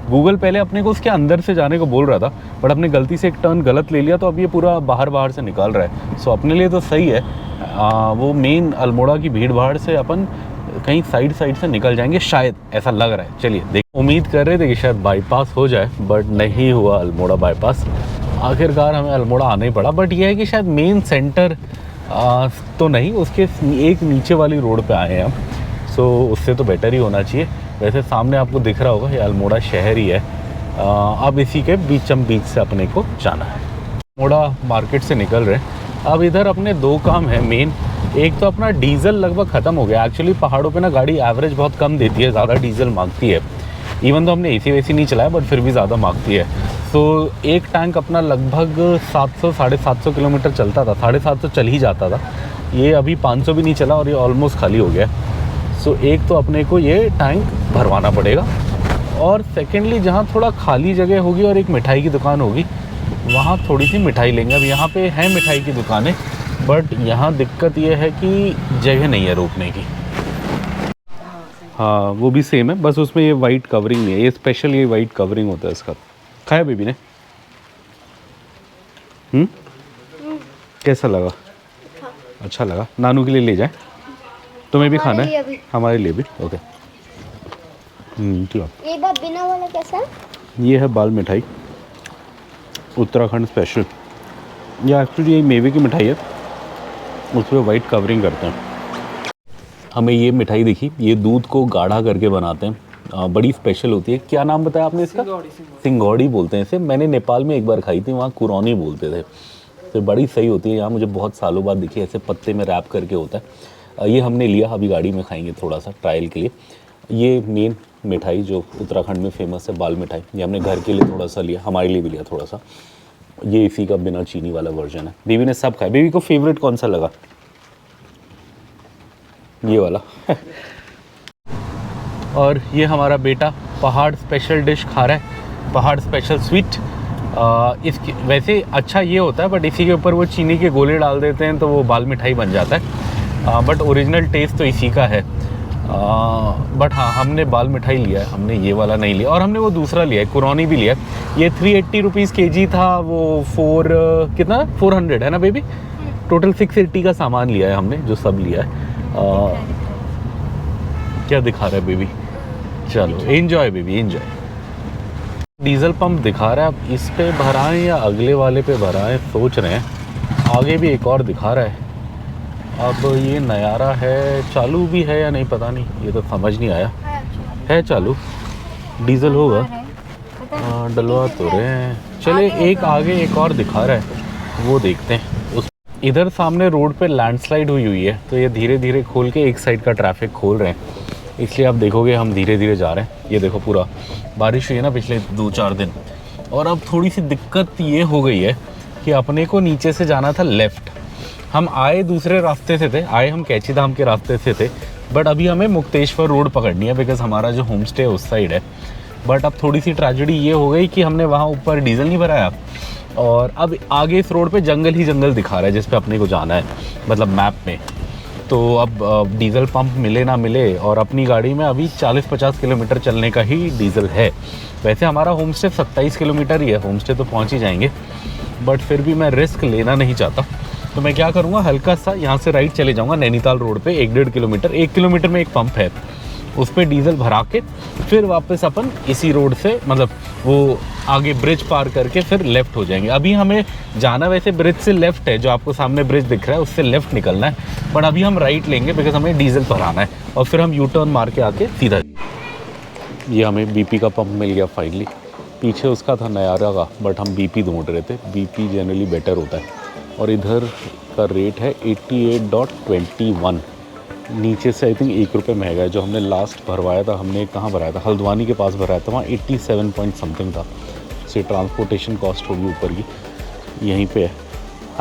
गूगल पहले अपने को उसके अंदर से जाने को बोल रहा था, बट अपने गलती से एक टर्न गलत ले लिया, तो अब ये पूरा बाहर से निकाल रहा है। सो अपने लिए तो सही है, वो मेन अल्मोड़ा की भीड़ भाड़ से अपन कहीं साइड से निकल जाएंगे शायद, ऐसा लग रहा है। चलिए देख, उम्मीद कर रहे थे कि शायद बाईपास हो जाए, बट नहीं हुआ अल्मोड़ा बाईपास। आखिरकार हमें अल्मोड़ा आना ही पड़ा। बट यह है कि शायद मेन सेंटर तो नहीं, उसके एक नीचे वाली रोड पे आए हैं हम, सो उससे तो बेटर ही होना चाहिए। वैसे सामने आपको दिख रहा होगा ये अल्मोड़ा शहर ही है। अब इसी के बीचम बीच से अपने को जाना है। अल्मोड़ा मार्केट से निकल रहे हैं। अब इधर अपने दो काम है मेन। एक तो अपना डीजल लगभग ख़त्म हो गया। एक्चुअली पहाड़ों पे ना गाड़ी एवरेज बहुत कम देती है, ज़्यादा डीजल मांगती है। इवन तो हमने एसी वेसी नहीं चलाया, बट फिर भी ज़्यादा मांगती है। तो एक टैंक अपना लगभग 700 750 किलोमीटर चलता था, 750 चल ही जाता था। ये अभी 500 भी नहीं चला और ये ऑलमोस्ट खाली हो गया। सो एक तो अपने को ये टैंक भरवाना पड़ेगा, और सेकेंडली जहाँ थोड़ा खाली जगह होगी और एक मिठाई की दुकान होगी, वहाँ थोड़ी सी मिठाई लेंगे। अब यहाँ पे है मिठाई की दुकानें, बट यहाँ दिक्कत ये है कि जगह नहीं है रोकने की। हाँ वो भी सेम है, बस उसमें ये वाइट कवरिंग नहीं है। ये स्पेशल ये वाइट कवरिंग होता है इसका। खाया बेबी ने? कैसा लगा? अच्छा लगा। नानू के लिए ले जाए? तुम्हें भी खाना है? हमारे लिए भी। ओके। चलो। ये बात बिना वाला कैसा? ये है बाल मिठाई, उत्तराखंड स्पेशल। ये एक्चुअली ये मेवे की मिठाई है, उस पर वाइट कवरिंग करते हैं। हमें ये मिठाई दिखी, ये दूध को गाढ़ा करके बनाते हैं, बड़ी स्पेशल होती है। क्या नाम बताया आपने इसका? सिंगौड़ी बोलते हैं इसे। मैंने नेपाल में एक बार खाई थी, वहाँ कुरौनी बोलते थे। तो बड़ी सही होती है। यहाँ मुझे बहुत सालों बाद दिखी, ऐसे पत्ते में रैप करके होता है। ये हमने लिया, अभी गाड़ी में खाएंगे थोड़ा सा ट्रायल के लिए। ये मेन मिठाई जो उत्तराखंड में फेमस है, बाल मिठाई, ये हमने घर के लिए थोड़ा सा लिया, हमारे लिए भी लिया थोड़ा सा। ये इसी का बिना चीनी वाला वर्जन है। बेबी ने सब खाया। बेबी को फेवरेट कौन सा लगा? ये वाला। और ये हमारा बेटा पहाड़ स्पेशल डिश खा रहा है, पहाड़ स्पेशल स्वीट। इसकी वैसे अच्छा ये होता है, बट इसी के ऊपर वो चीनी के गोले डाल देते हैं तो वो बाल मिठाई बन जाता है। बट ओरिजिनल टेस्ट तो इसी का है। बट हाँ, हमने बाल मिठाई लिया है, हमने ये वाला नहीं लिया। और हमने वो दूसरा लिया है, कुरौनी भी लिया है। ये 380 रुपीज़ kg था, वो 400 है ना बेबी? टोटल 680 का सामान लिया है हमने, जो सब लिया है। क्या दिखा रहा है बेबी? चलो enjoy baby enjoy. Diesel pump दिखा रहा है, अब इस पे भराएं या अगले वाले पे भराएं सोच रहे हैं। आगे भी एक और दिखा रहा है। अब ये नयारा है, चालू भी है या नहीं पता नहीं, ये तो समझ नहीं आया। है चालू, डीजल होगा। डलवा तो रहे हैं। चले एक आगे एक और दिखा रहा है, वो देखते हैं। उस इधर सामने रोड पे लैंडस्लाइड हुई है, तो ये धीरे धीरे खोल के एक साइड का ट्रैफिक खोल रहे हैं। इसलिए आप देखोगे हम धीरे धीरे जा रहे हैं। ये देखो पूरा बारिश हुई है ना पिछले 2-4 दिन, और अब थोड़ी सी दिक्कत ये हो गई है कि अपने को नीचे से जाना था लेफ़्ट। हम आए दूसरे रास्ते से थे, आए हम कैची धाम के रास्ते से थे, बट अभी हमें मुक्तेश्वर रोड पकड़नी है, बिकॉज़ हमारा जो होम स्टे है उस साइड है। बट अब थोड़ी सी ट्रेजेडी ये हो गई कि हमने वहाँ ऊपर डीजल नहीं भराया, और अब आगे इस रोड पे जंगल ही जंगल दिखा रहा है जिस पे अपने को जाना है, मतलब मैप में। तो अब डीजल पंप मिले ना मिले, और अपनी गाड़ी में अभी 40-50 किलोमीटर चलने का ही डीजल है। वैसे हमारा होम स्टे 27 किलोमीटर ही है, होम स्टे तो पहुँच ही जाएंगे, बट फिर भी मैं रिस्क लेना नहीं चाहता। तो मैं क्या करूँगा, हल्का सा यहाँ से राइट चले जाऊँगा नैनीताल रोड पे 1-1.5 किलोमीटर, 1 किलोमीटर में एक पंप है, उस पर डीजल भरा के फिर वापस अपन इसी रोड से, मतलब वो आगे ब्रिज पार करके फिर लेफ़्ट हो जाएंगे। अभी हमें जाना वैसे ब्रिज से लेफ़्ट है, जो आपको सामने ब्रिज दिख रहा है उससे लेफ़्ट निकलना है, बट अभी हम राइट लेंगे बिकॉज हमें डीजल भराना है, और फिर हम यू टर्न मार के आके सीधा। ये हमें बीपी का पंप मिल गया फाइनली। पीछे उसका था नयारा का, बट हम बीपी ढूंढ रहे थे। बीपी जनरली बेटर होता है। और इधर का रेट है 88.21। नीचे से आई थिंक 1 रुपये महंगा है। जो हमने लास्ट भरवाया था, हमने कहाँ भराया था, हल्द्वानी के पास भराया था, वहाँ 87 पॉइंट समथिंग था। से ट्रांसपोर्टेशन कॉस्ट होगी ऊपर की, यहीं पे है।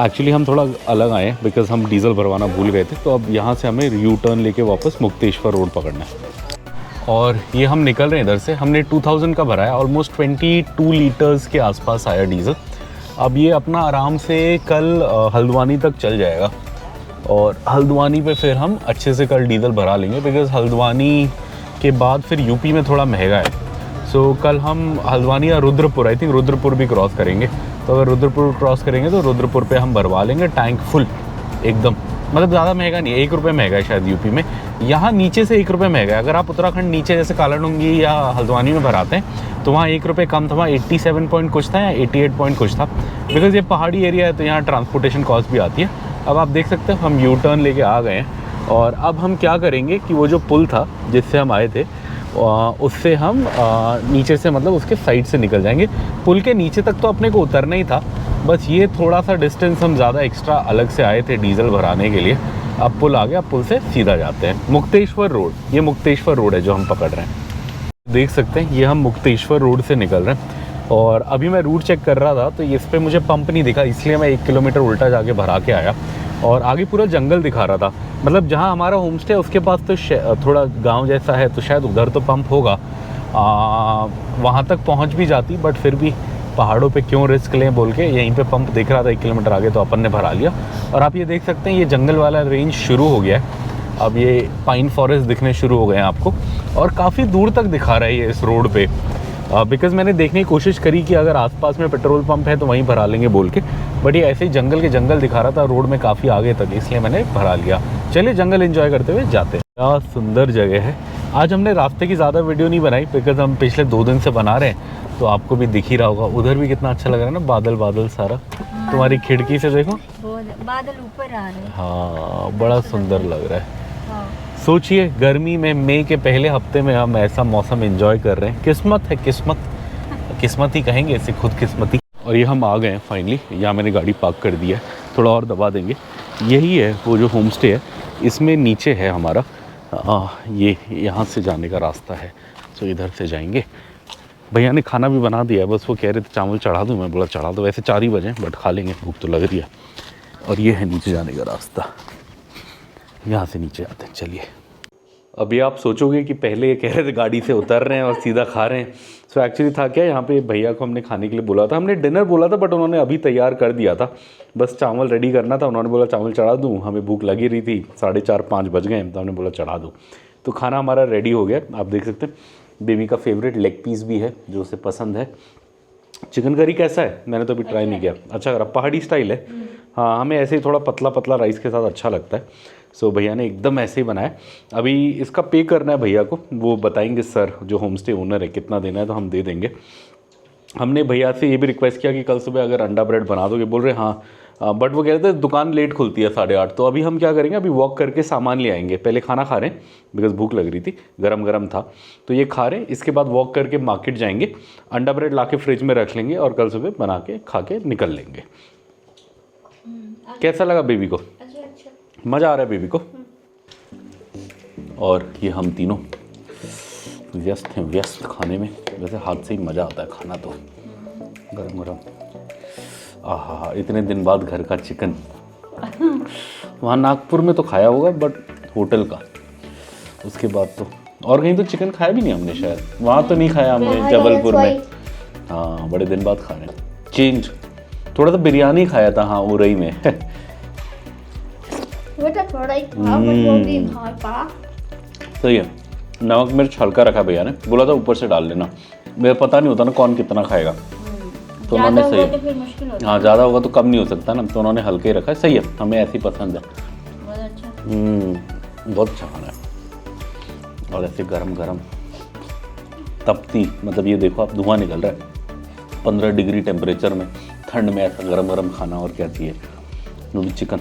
एक्चुअली हम थोड़ा अलग आए बिकॉज हम डीजल भरवाना भूल गए थे, तो अब यहाँ से हमें यू टर्न लेके वापस मुक्तेश्वर रोड पकड़ना है। और ये हम निकल रहे हैं इधर से। हमने 2000 का भराया, ऑलमोस्ट 22 लीटर्स के आसपास आया डीजल। अब ये अपना आराम से कल हल्द्वानी तक चल जाएगा, और हल्द्वानी पे फिर हम अच्छे से कल डीजल भरा लेंगे, बिकॉज़ हल्द्वानी के बाद फिर यूपी में थोड़ा महंगा है। सो कल हम हल्द्वानी या रुद्रपुर, आई थिंक रुद्रपुर भी क्रॉस करेंगे। तो अगर रुद्रपुर क्रॉस करेंगे तो रुद्रपुर पे हम भरवा लेंगे टैंक फुल एकदम, मतलब ज़्यादा महंगा नहीं है, 1 रुपये महंगा है शायद यूपी में। यहाँ नीचे से 1 रुपये महंगा है। अगर आप उत्तराखंड नीचे जैसे कालाडूंगी या हल्द्वानी में भराते हैं तो वहाँ 1 रुपये कम था, वहाँ 87 पॉइंट कुछ था या 88 पॉइंट कुछ था। बिकॉज़ ये पहाड़ी एरिया है तो यहाँ ट्रांसपोर्टेशन कॉस्ट भी आती है। अब आप देख सकते हो हम यू टर्न लेके आ गए हैं और अब हम क्या करेंगे कि वो जो पुल था जिससे हम आए थे उससे हम नीचे से मतलब उसके साइड से निकल जाएंगे। पुल के नीचे तक तो अपने को उतरना ही था, बस ये थोड़ा सा डिस्टेंस हम ज़्यादा एक्स्ट्रा अलग से आए थे डीजल भराने के लिए। अब पुल आ गया, पुल से सीधा जाते हैं मुक्तेश्वर रोड। ये मुक्तेश्वर रोड है जो हम पकड़ रहे हैं, देख सकते हैं। ये हम मुक्तेश्वर रोड से निकल रहे हैं और अभी मैं रूट चेक कर रहा था तो इस पर मुझे पंप नहीं दिखा, इसलिए मैं 1 किलोमीटर उल्टा जाके भरा के आया और आगे पूरा जंगल दिखा रहा था। मतलब जहाँ हमारा होम स्टे है उसके पास तो थोड़ा गांव जैसा है तो शायद उधर तो पंप होगा, वहाँ तक पहुँच भी जाती, बट फिर भी पहाड़ों पे क्यों रिस्क लें बोल के यहीं पे पंप दिख रहा था 1 किलोमीटर आगे तो अपन ने भरा लिया। और आप ये देख सकते हैं ये जंगल वाला रेंज शुरू हो गया है। अब ये पाइन फॉरेस्ट दिखने शुरू हो गए हैं आपको और काफ़ी दूर तक दिखा रहा है ये इस रोड पे। बिकॉज़ मैंने देखने की कोशिश करी कि अगर आसपास में पेट्रोल पंप है तो वहीं भरा लेंगे बोल के, बट ये ऐसे ही जंगल के जंगल दिखा रहा था रोड में काफ़ी आगे तक, इसलिए मैंने भरा लिया। चलिए जंगल एंजॉय करते हुए जाते हैं। क्या सुंदर जगह है। आज हमने रास्ते की ज़्यादा वीडियो नहीं बनाई बिकॉज़ हम पिछले 2 दिन से बना रहे हैं तो आपको भी दिख ही रहा होगा। उधर भी कितना अच्छा लग रहा है ना, बादल बादल सारा। तुम्हारी खिड़की से देखो बादल ऊपर आ रहे हैं। हाँ बड़ा सुंदर लग रहा है। सोचिए गर्मी में मई के पहले हफ्ते में हम ऐसा मौसम एंजॉय कर रहे हैं। किस्मत है, किस्मत ही कहेंगे इसे, खुद किस्मती। और ये हम आ गए हैं फाइनली। यहाँ मैंने गाड़ी पार्क कर दी है, थोड़ा और दबा देंगे। यही है वो जो होम स्टे है, इसमें नीचे है हमारा ये यहाँ से जाने का रास्ता है। तो इधर से जाएंगे। भैया ने खाना भी बना दिया है, बस वो कह रहे थे चावल चढ़ा दूँ, मैं बोला चढ़ा दो। वैसे 4 ही बजे बट खा लेंगे, भूख तो लग रही है। और ये है नीचे जाने का रास्ता, यहाँ से नीचे आते हैं। चलिए। अभी आप सोचोगे कि पहले ये कह रहे थे गाड़ी से उतर रहे हैं और सीधा खा रहे हैं। सो एक्चुअली था क्या, यहाँ पे भैया को हमने खाने के लिए बोला था। हमने डिनर बोला था बट उन्होंने अभी तैयार कर दिया था, बस चावल रेडी करना था। उन्होंने बोला चावल चढ़ा दूँ, हमें भूख लगी रही थी, 4:30-5 बज गए तो हमने बोला चढ़ा दूँ। तो खाना हमारा रेडी हो गया, आप देख सकते हैं। बेबी का फेवरेट लेग पीस भी है जो उसे पसंद है। चिकन करी कैसा है, मैंने तो अभी ट्राई नहीं किया। अच्छा करा, पहाड़ी स्टाइल है। हाँ, हमें ऐसे ही थोड़ा पतला पतला राइस के साथ अच्छा लगता है। सो भैया ने एकदम ऐसे ही बनाया। अभी इसका पे करना है भैया को, वो बताएंगे सर जो होम स्टे ओनर है कितना देना है तो हम दे देंगे। हमने भैया से ये भी रिक्वेस्ट किया कि कल सुबह अगर अंडा ब्रेड बना दोगे, बोल रहे हाँ, बट वो कह रहे थे दुकान लेट खुलती है 8:30। तो अभी हम क्या करेंगे, अभी वॉक करके सामान ले आएंगे। पहले खाना खा रहे हैं बिकॉज भूख लग रही थी, गरम गरम था तो ये खा रहे हैं। इसके बाद वॉक करके मार्केट जाएंगे, अंडा ब्रेड ला के फ्रिज में रख लेंगे और कल सुबह बना के खा के निकल लेंगे। कैसा लगा बेबी को? मज़ा आ रहा है बेबी को। और ये हम तीनों व्यस्त हैं, व्यस्त खाने में। वैसे हाथ से ही मज़ा आता है खाना तो, गरम गरम। आहा, इतने दिन बाद घर का चिकन। वहाँ नागपुर में तो खाया होगा बट होटल का, उसके बाद तो और कहीं तो चिकन खाया भी नहीं हमने शायद। वहाँ तो नहीं खाया हमने, जबलपुर में। हाँ, बड़े दिन बाद खा रहे हैं। चेंज थोड़ा सा बिरयानी खाया था, हाँ, उरई में। सही है। नमक मिर्च हल्का रखा भैया ने, बोला था ऊपर से डाल लेना। मेरा पता नहीं होता ना कौन कितना खाएगा, तो उन्होंने सही है। हाँ, ज़्यादा होगा तो कम नहीं हो सकता ना, तो उन्होंने हल्के ही रखा है। सही है, हमें ऐसी पसंद है। बहुत अच्छा खाना है। और ऐसे गरम गरम तपती, मतलब ये देखो आप, धुआं निकल रहा है 15 डिग्री टेम्परेचर में, ठंड में ऐसा गरम गरम खाना और क्या चाहिए। वो भी चिकन।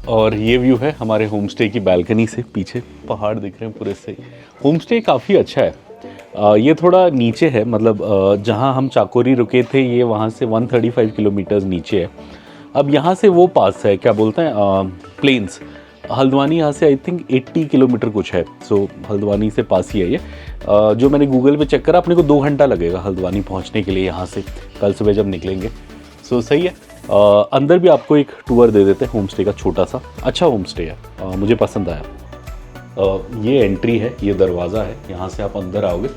और ये व्यू है हमारे होम स्टे की बालकनी से, पीछे पहाड़ दिख रहे हैं पूरे से। होम स्टे काफ़ी अच्छा है। ये थोड़ा नीचे है, मतलब जहाँ हम चाकोरी रुके थे ये वहाँ से 135 किलोमीटर्स नीचे है। अब यहाँ से वो पास है, क्या बोलते हैं, प्लेन्स। हल्द्वानी यहाँ से आई थिंक 80 किलोमीटर कुछ है। सो हल्द्वानी से पास ही है ये। जो मैंने गूगल पे चेक करा, अपने को 2 घंटा लगेगा हल्द्वानी पहुँचने के लिए यहाँ से, कल सुबह जब निकलेंगे। सो सही है। अंदर भी आपको एक टूर दे देते हैं होम स्टे का, छोटा सा। अच्छा होम स्टे है, मुझे पसंद आया। ये एंट्री है, ये दरवाज़ा है, यहाँ से आप अंदर आओगे।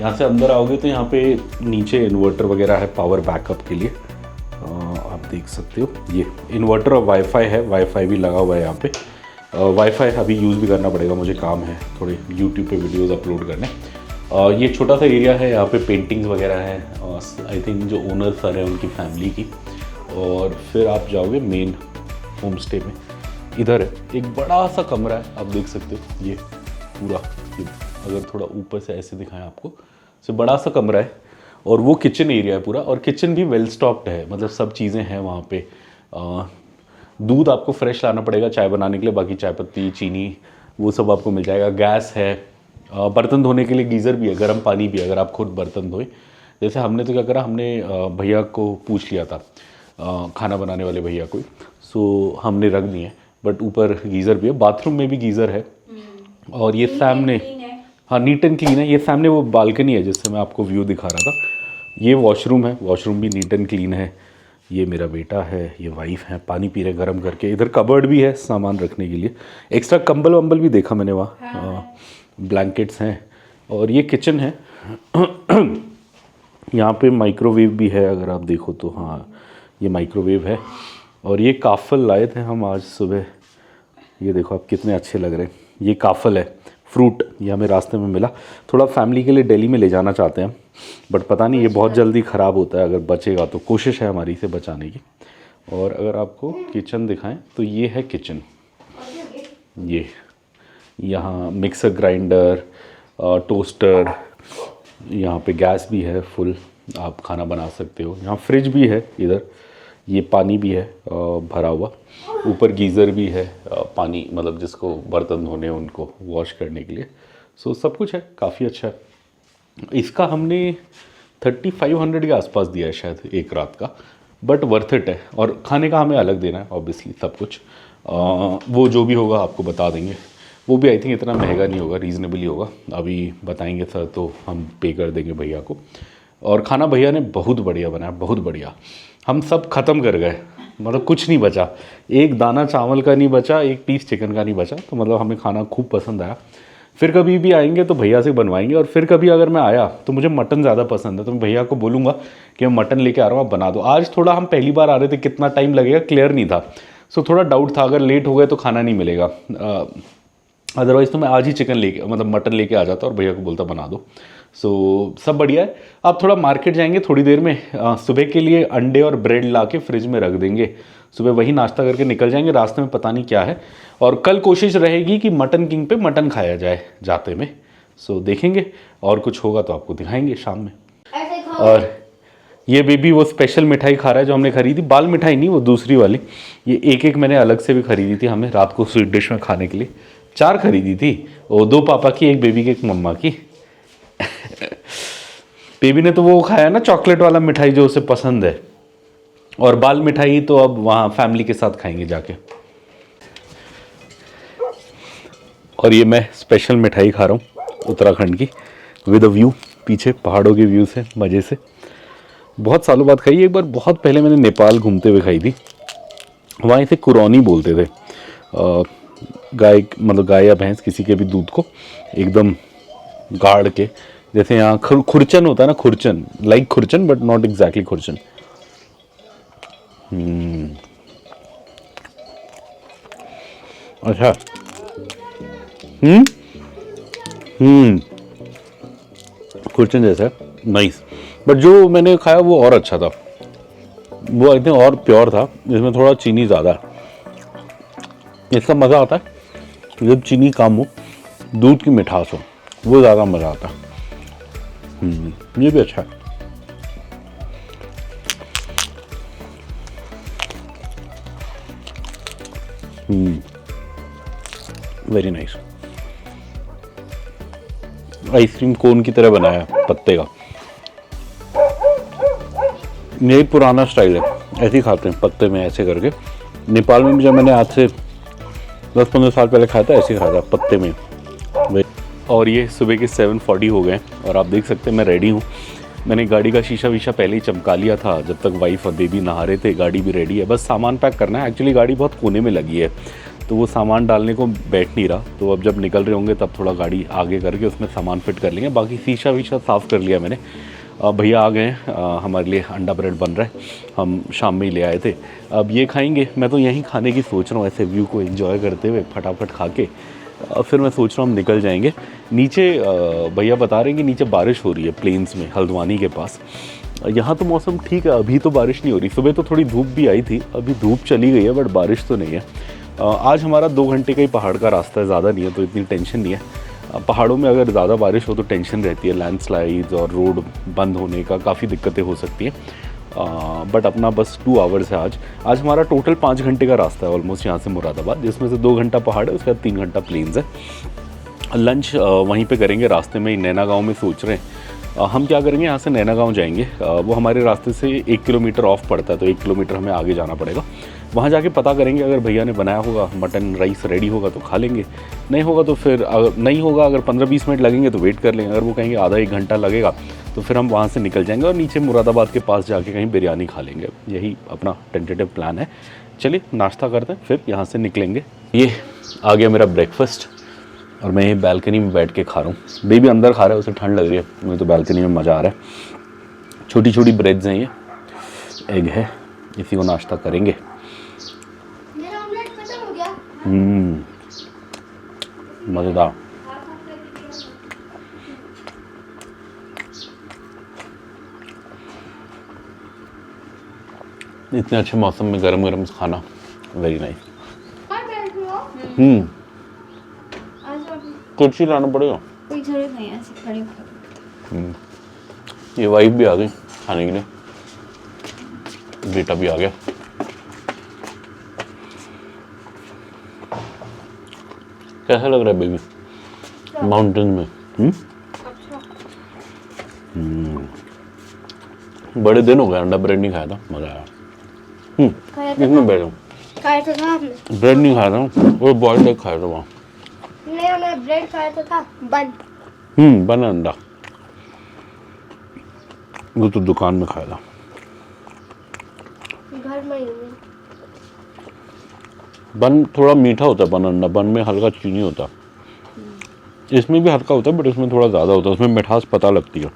यहाँ से अंदर आओगे तो यहाँ पे नीचे इन्वर्टर वगैरह है पावर बैकअप के लिए, आप देख सकते हो। ये इन्वर्टर और वाईफाई है, वाईफाई भी लगा हुआ है यहाँ पे। वाईफाई अभी यूज़ भी करना पड़ेगा, मुझे काम है थोड़े यूट्यूब पे वीडियोज़ अपलोड करने। ये छोटा सा एरिया है, यहाँ पे पेंटिंग्स वगैरह हैं, आई थिंक जो ओनर सर है उनकी फैमिली की। और फिर आप जाओगे मेन होम स्टे में, इधर है एक बड़ा सा कमरा है, आप देख सकते हो ये पूरा, ये अगर थोड़ा ऊपर से ऐसे दिखाएं आपको, तो बड़ा सा कमरा है और वो किचन एरिया है पूरा, और किचन भी वेल स्टॉक्ड है, मतलब सब चीज़ें हैं वहाँ पे। दूध आपको फ्रेश लाना पड़ेगा चाय बनाने के लिए, बाकी चाय पत्ती चीनी वो सब आपको मिल जाएगा। गैस है, बर्तन धोने के लिए गीज़र भी है, गर्म पानी भी है अगर आप खुद बर्तन धोए। जैसे हमने तो क्या करा, हमने भैया को पूछ लिया था, खाना बनाने वाले भैया को, सो हमने रख दिए। बट ऊपर गीज़र भी है, बाथरूम में भी गीज़र है। और ये सामने, हाँ नीट एंड क्लीन है। ये सामने वो बालकनी है जिससे मैं आपको व्यू दिखा रहा था, ये वॉशरूम है, वॉशरूम भी नीट एंड क्लीन है। ये मेरा बेटा है, ये वाइफ है, पानी पी रहे गर्म करके। इधर कबर्ड भी है सामान रखने के लिए, एक्स्ट्रा कंबल वंबल भी देखा मैंने वहाँ, ब्लैंकेट्स हैं। और ये किचन है यहाँ पे माइक्रोवेव भी है अगर आप देखो तो, हाँ ये माइक्रोवेव है। और ये काफ़ल लाए थे हम आज सुबह, ये देखो आप कितने अच्छे लग रहे हैं। ये काफ़ल है, फ्रूट, ये हमें रास्ते में मिला। थोड़ा फैमिली के लिए दिल्ली में ले जाना चाहते हैं, बट पता नहीं ये बहुत जल्दी ख़राब होता है, अगर बचेगा तो कोशिश है हमारी इसे बचाने की। और अगर आपको किचन दिखाएं तो ये है किचन, ये यहाँ मिक्सर ग्राइंडर, टोस्टर, यहाँ पे गैस भी है फुल, आप खाना बना सकते हो। यहाँ फ्रिज भी है, इधर ये पानी भी है भरा हुआ, ऊपर गीज़र भी है, पानी मतलब जिसको बर्तन धोने उनको वॉश करने के लिए। सो सब कुछ है, काफ़ी अच्छा है। इसका हमने 3500 के आसपास दिया है शायद एक रात का, बट वर्थ इट है। और खाने का हमें अलग देना है ऑब्वियसली, सब कुछ वो जो भी होगा आपको बता देंगे। वो भी आई थिंक इतना महंगा नहीं होगा, रीज़नेबल ही होगा। अभी बताएंगे सर तो हम पे कर देंगे भैया को। और खाना भैया ने बहुत बढ़िया बनाया, बहुत बढ़िया। हम सब ख़त्म कर गए, मतलब कुछ नहीं बचा, एक दाना चावल का नहीं बचा, एक पीस चिकन का नहीं बचा। तो मतलब हमें खाना खूब पसंद आया। फिर कभी भी आएंगे तो भैया से बनवाएंगे। और फिर कभी अगर मैं आया तो मुझे मटन ज़्यादा पसंद है, तो मैं भैया को बोलूँगा कि मैं मटन लेके आ रहा हूँ, आप बना दो। आज थोड़ा हम पहली बार आ रहे थे, कितना टाइम लगेगा क्लियर नहीं था, सो थोड़ा डाउट था, अगर लेट हो गए तो खाना नहीं मिलेगा। अदरवाइज़ तो मैं आज ही चिकन लेके, मतलब मटन लेके आ जाता और भैया को बोलता बना दो। सो सब बढ़िया है। आप थोड़ा मार्केट जाएंगे थोड़ी देर में, सुबह के लिए अंडे और ब्रेड ला के फ्रिज में रख देंगे, सुबह वही नाश्ता करके निकल जाएंगे। रास्ते में पता नहीं क्या है। और कल कोशिश रहेगी कि मटन किंग पे मटन खाया जाए जाते में। सो देखेंगे, और कुछ होगा तो आपको दिखाएंगे शाम में। और ये बेबी वो स्पेशल मिठाई खा रहा है जो हमने खरीदी, बाल मिठाई नहीं, वो दूसरी वाली। ये एक एक मैंने अलग से भी खरीदी थी हमें रात को स्वीट डिश में खाने के लिए। 4 खरीदी थी, वो 2 पापा की, एक बेबी की, एक मम्मा की। बेबी ने तो वो खाया ना चॉकलेट वाला मिठाई जो उसे पसंद है, और बाल मिठाई तो अब वहाँ फैमिली के साथ खाएंगे जाके। और ये मैं स्पेशल मिठाई खा रहा हूँ उत्तराखंड की, विद अ व्यू, पीछे पहाड़ों के व्यू से, मज़े से। बहुत सालों बाद खाई, एक बार बहुत पहले मैंने नेपाल घूमते हुए खाई थी। वहाँ इसे कुरौनी बोलते थे। गाय, मतलब गाय या भैंस किसी के भी दूध को एकदम गाड़ के, जैसे यहाँ खुरचन होता है ना, खुरचन, like khurchan but not exactly खुरचन। अच्छा, खुरचन जैसा है, नाइस। बट जो मैंने खाया वो और अच्छा था, वो आई थिंक और प्योर था, इसमें थोड़ा चीनी ज़्यादा है। इसका मज़ा आता है जब चीनी कम हो, दूध की मिठास हो, वो ज़्यादा मज़ा आता है। ये भी अच्छा है। Very nice. आइसक्रीम कोन की तरह बनाया पत्ते का, यही पुराना स्टाइल है, ऐसे ही खाते हैं पत्ते में ऐसे करके। नेपाल में भी जब मैंने आज से 10-15 साल पहले खाया था, ऐसे ही खाया था पत्ते में। और ये सुबह के 7:40 हो गए और आप देख सकते हैं मैं रेडी हूँ। मैंने गाड़ी का शीशा वीशा पहले ही चमका लिया था, जब तक वाइफ और बेबी नहा रहे थे। गाड़ी भी रेडी है, बस सामान पैक करना है। एक्चुअली गाड़ी बहुत कोने में लगी है, तो वो सामान डालने को बैठ नहीं रहा। तो अब जब निकल रहे होंगे तब थोड़ा गाड़ी आगे करके उसमें सामान फिट कर लेंगे। बाकी शीशा वीशा साफ़ कर लिया मैंने। भैया आ गए, हमारे लिए अंडा ब्रेड बन रहा है, हम शाम में ही ले आए थे। अब ये खाएंगे। मैं तो यहीं खाने की सोच रहा हूँ, ऐसे व्यू को एंजॉय करते हुए फटाफट खा के फिर मैं सोच रहा हूँ हम निकल जाएंगे नीचे। भैया बता रहे हैं कि नीचे बारिश हो रही है प्लेन्स में, हल्द्वानी के पास। यहाँ तो मौसम ठीक है, अभी तो बारिश नहीं हो रही। सुबह तो थोड़ी धूप भी आई थी, अभी धूप चली गई है, बट बारिश तो नहीं है। आज हमारा 2 घंटे का ही पहाड़ का रास्ता है, ज़्यादा नहीं है, तो इतनी टेंशन नहीं है। पहाड़ों में अगर ज़्यादा बारिश हो तो टेंशन रहती है, लैंडस्लाइड्स और रोड बंद होने का काफ़ी दिक्कतें हो सकती हैं। बट अपना बस 2 आवर्स है आज हमारा टोटल 5 घंटे का रास्ता है ऑलमोस्ट यहाँ से मुरादाबाद, जिसमें से 2 घंटा पहाड़ है, उसके बाद 3 घंटा प्लेन्स है। लंच वहीं पे करेंगे, रास्ते में ही नैना गाँव में सोच रहे हैं। हम क्या करेंगे, यहाँ से नैना गाँव जाएंगे, वो हमारे रास्ते से 1 किलोमीटर ऑफ पड़ता है, तो 1 किलोमीटर हमें आगे जाना पड़ेगा। वहाँ जाके पता करेंगे, अगर भैया ने बनाया होगा मटन राइस रेडी होगा तो खा लेंगे, नहीं होगा तो फिर नहीं होगा, अगर 15-20 मिनट लगेंगे तो वेट कर लेंगे, अगर वो कहेंगे आधा 1 घंटा लगेगा तो फिर हम वहाँ से निकल जाएंगे और नीचे मुरादाबाद के पास जाके कहीं बिरयानी खा लेंगे। यही अपना टेंटेटिव प्लान है। चलिए नाश्ता करते हैं, फिर यहाँ से निकलेंगे। ये आ गया मेरा ब्रेकफास्ट और मैं ये बैल्कनी में बैठ के खा रहा हूँ। बेबी अंदर खा रहा है, उसे ठंड लग रही है, मुझे तो बैल्कनी में मज़ा आ रहा है। छोटी छोटी ब्रेड्स हैं, ये एग है, इसी को नाश्ता करेंगे। मेरा ऑमलेट खत्म हो गया। मज़ेदार। इतने अच्छे मौसम में गरम गरम खाना, वेरी नाइस। कुर्सी लाना पड़ेगा, कोई जरूरत नहीं है, ऐसे खड़ी हो। ये वाइफ भी आ गई खाने के लिए, बेटा भी आ गया। कैसा लग रहा है बेबी माउंटेन में? बड़े दिन हो गए अंडा ब्रेड नहीं खाया था, मजा आया। इसमें बैठ खाया तो था आपने? ब्रेड नहीं खाया था, वो बॉइल्ड एग खाया था वहाँ। नहीं, हमने ब्रेड खाया तो था, बन। बन अंडा, वो तो दुकान में खाया था। घर में ही बन थोड़ा मीठा होता है, बन अंडा, बन में हल्का चीनी होता है। इसमें भी हल्का होता है, बट इसमें थोड़ा ज़्यादा होता है, उसमें मिठास पता लगती है।